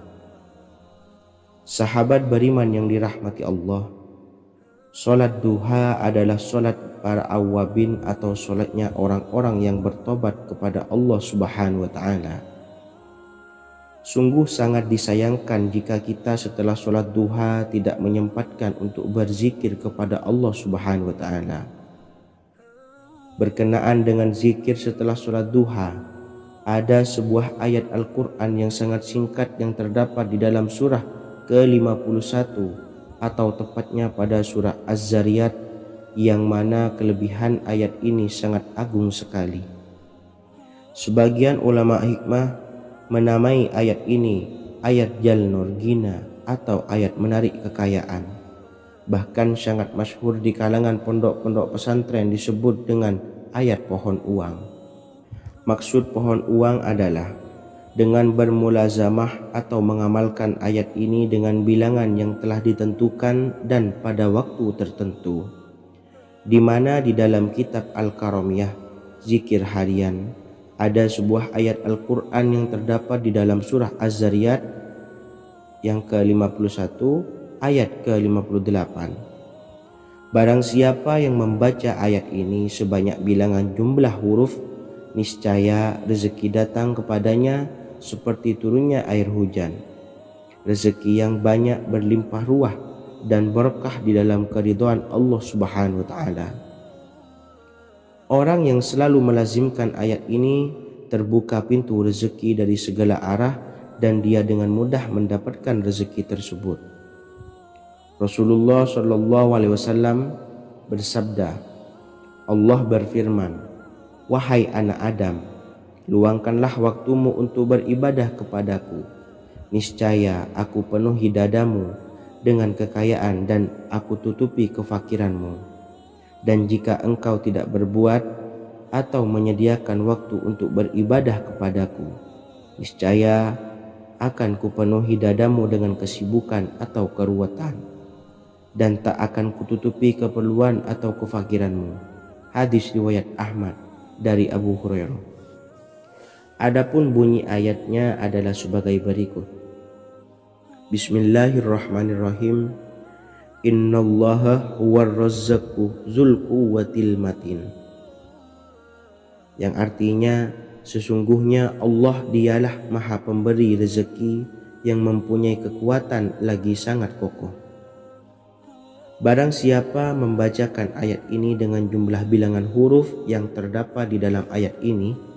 S1: Sahabat beriman yang dirahmati Allah, sholat duha adalah sholat para awabin atau sholatnya orang-orang yang bertobat kepada Allah Subhanahu wa Ta'ala. Sungguh sangat disayangkan jika kita setelah sholat duha tidak menyempatkan untuk berzikir kepada Allah Subhanahu wa Ta'ala. Berkenaan dengan zikir setelah sholat duha, ada sebuah ayat Al-Quran yang sangat singkat yang terdapat di dalam surah ke-51 atau tepatnya pada surah Az-Zariyat, yang mana kelebihan ayat ini sangat agung sekali. Sebagian ulama hikmah menamai ayat ini ayat Jalnur Gina atau ayat menarik kekayaan. Bahkan sangat masyhur di kalangan pondok-pondok pesantren disebut dengan ayat pohon uang. Maksud pohon uang adalah dengan bermulazamah atau mengamalkan ayat ini dengan bilangan yang telah ditentukan dan pada waktu tertentu, di mana di dalam kitab Al-Karamiyah zikir harian ada sebuah ayat Al-Quran yang terdapat di dalam surah Az-Zariyat yang ke-51 ayat ke-58. Barang siapa yang membaca ayat ini sebanyak bilangan jumlah huruf, niscaya rezeki datang kepadanya seperti turunnya air hujan. Rezeki yang banyak berlimpah ruah dan berkah di dalam keridhaan Allah Subhanahu wa Ta'ala. Orang yang selalu melazimkan ayat ini terbuka pintu rezeki dari segala arah dan dia dengan mudah mendapatkan rezeki tersebut. Rasulullah Shallallahu Alaihi Wasallam bersabda, Allah berfirman, wahai anak Adam, luangkanlah waktumu untuk beribadah kepadaku. Niscaya aku penuhi dadamu dengan kekayaan dan aku tutupi kefakiranmu. Dan jika engkau tidak berbuat atau menyediakan waktu untuk beribadah kepadaku, niscaya akan kupenuhi dadamu dengan kesibukan atau keruwetan, dan tak akan kututupi keperluan atau kefakiranmu. Hadis riwayat Ahmad dari Abu Hurairah. Adapun bunyi ayatnya adalah sebagai berikut. Bismillahirrahmanirrahim. Innallaha huwar razzaqu dzul quwwatil matin. Yang artinya, sesungguhnya Allah dialah Maha Pemberi rezeki yang mempunyai kekuatan lagi sangat kokoh. Barang siapa membacakan ayat ini dengan jumlah bilangan huruf yang terdapat di dalam ayat ini,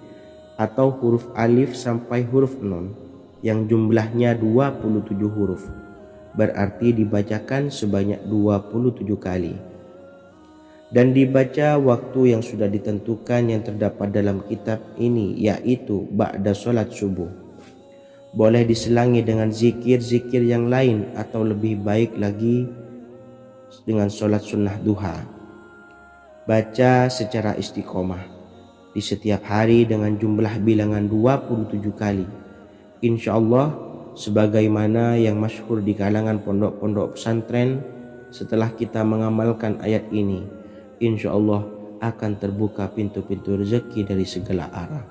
S1: atau huruf alif sampai huruf nun yang jumlahnya 27 huruf, berarti dibacakan sebanyak 27 kali. Dan dibaca waktu yang sudah ditentukan yang terdapat dalam kitab ini, yaitu ba'da sholat subuh. Boleh diselangi dengan zikir-zikir yang lain, atau lebih baik lagi dengan sholat sunnah duha. Baca secara istiqomah di setiap hari dengan jumlah bilangan 27 kali. Insya Allah, sebagaimana yang masyhur di kalangan pondok-pondok pesantren, setelah kita mengamalkan ayat ini, insya Allah akan terbuka pintu-pintu rezeki dari segala arah.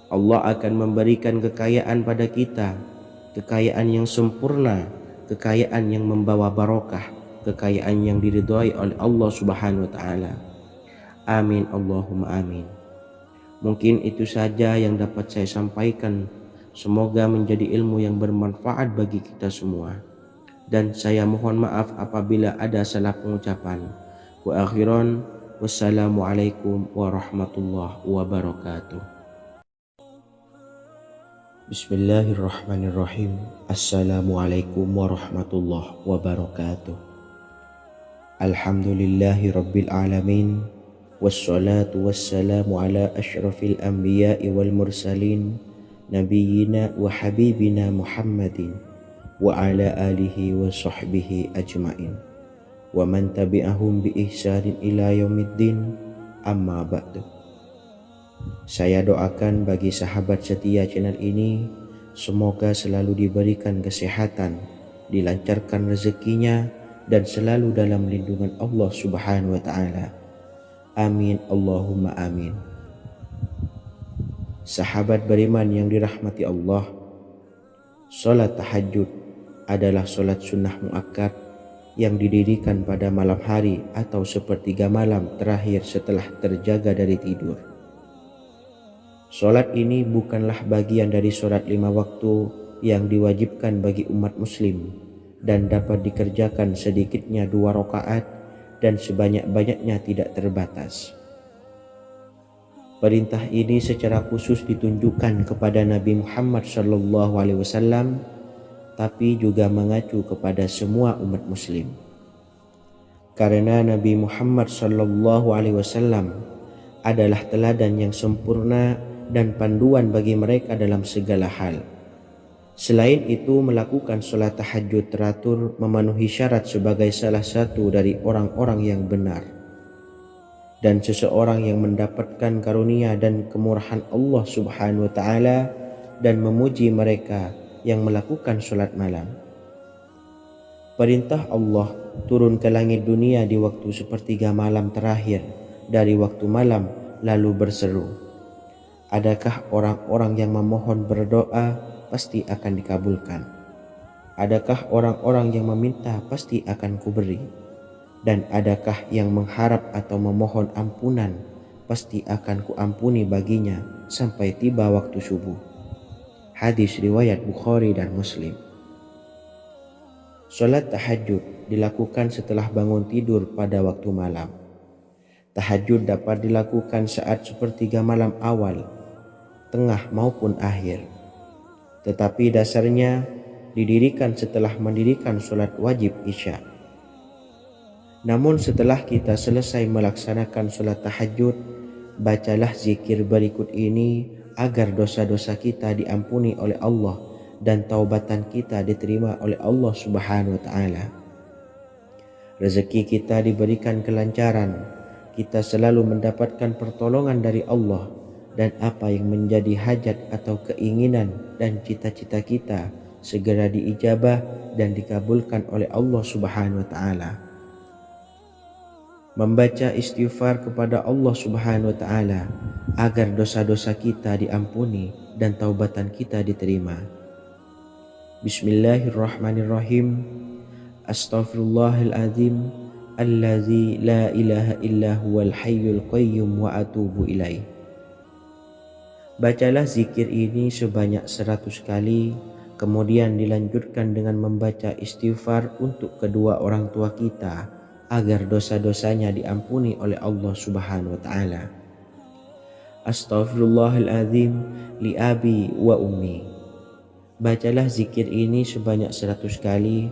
S1: Allah akan memberikan kekayaan pada kita, kekayaan yang sempurna, kekayaan yang membawa barokah, kekayaan yang diridhai oleh Allah Subhanahu wa taala. Amin Allahumma amin. Mungkin itu saja yang dapat saya sampaikan. Semoga menjadi ilmu yang bermanfaat bagi kita semua. Dan saya mohon maaf apabila ada salah pengucapan. Wa akhiran, wassalamualaikum warahmatullahi wabarakatuh. Bismillahirrahmanirrahim. Assalamualaikum warahmatullahi wabarakatuh. Alhamdulillahi rabbil alamin. Wassalatu wassalamu ala ashrafil anbiya'i wal mursalin, nabiyyina wa habibina Muhammadin wa ala alihi wa sahbihi ajmain wa man tabi'ahum bi ihsanin ila yaumiddin, amma ba'du. Saya doakan bagi sahabat setia channel ini, semoga selalu diberikan kesehatan, dilancarkan rezekinya, dan selalu dalam lindungan Allah Subhanahu wa taala. Amin Allahumma amin. Sahabat beriman yang dirahmati Allah, salat tahajud adalah salat sunnah muakkad yang didirikan pada malam hari atau sepertiga malam terakhir setelah terjaga dari tidur. Salat ini bukanlah bagian dari salat 5 waktu yang diwajibkan bagi umat muslim dan dapat dikerjakan sedikitnya 2 rakaat dan sebanyak-banyaknya tidak terbatas. Perintah ini secara khusus ditunjukkan kepada Nabi Muhammad SAW, tapi juga mengacu kepada semua umat muslim. Karena Nabi Muhammad SAW adalah teladan yang sempurna dan panduan bagi mereka dalam segala hal. Selain itu, melakukan sholat tahajud teratur memenuhi syarat sebagai salah satu dari orang-orang yang benar. Dan seseorang yang mendapatkan karunia dan kemurahan Allah Subhanahu wa taala dan memuji mereka yang melakukan sholat malam. Perintah Allah turun ke langit dunia di waktu sepertiga malam terakhir dari waktu malam, lalu berseru, adakah orang-orang yang memohon berdoa pasti akan dikabulkan? Adakah orang-orang yang meminta pasti akan kuberi? Dan adakah yang mengharap atau memohon ampunan pasti akan kuampuni baginya sampai tiba waktu subuh. Hadis riwayat Bukhari dan Muslim. Salat tahajud dilakukan setelah bangun tidur pada waktu malam. Tahajud dapat dilakukan saat sepertiga malam awal, tengah maupun akhir. Tetapi dasarnya didirikan setelah mendirikan sholat wajib isya. Namun setelah kita selesai melaksanakan sholat tahajud, bacalah zikir berikut ini agar dosa-dosa kita diampuni oleh Allah dan taubatan kita diterima oleh Allah Subhanahu wa taala. Rezeki kita diberikan kelancaran, kita selalu mendapatkan pertolongan dari Allah, dan apa yang menjadi hajat atau keinginan dan cita-cita kita segera diijabah dan dikabulkan oleh Allah Subhanahu wa taala. membaca istighfar kepada Allah Subhanahu wa taala agar dosa-dosa kita diampuni dan taubatan kita diterima. Bismillahirrahmanirrahim. Astaghfirullahaladzim allazi la ilaha illa huwal hayyul qayyum wa atubu ilaih. Bacalah zikir ini sebanyak 100 kali, kemudian dilanjutkan dengan membaca istighfar untuk kedua orang tua kita agar dosa-dosanya diampuni oleh Allah Subhanahu wa taala. Astaghfirullahaladzim li abi wa ummi. Bacalah zikir ini sebanyak 100 kali,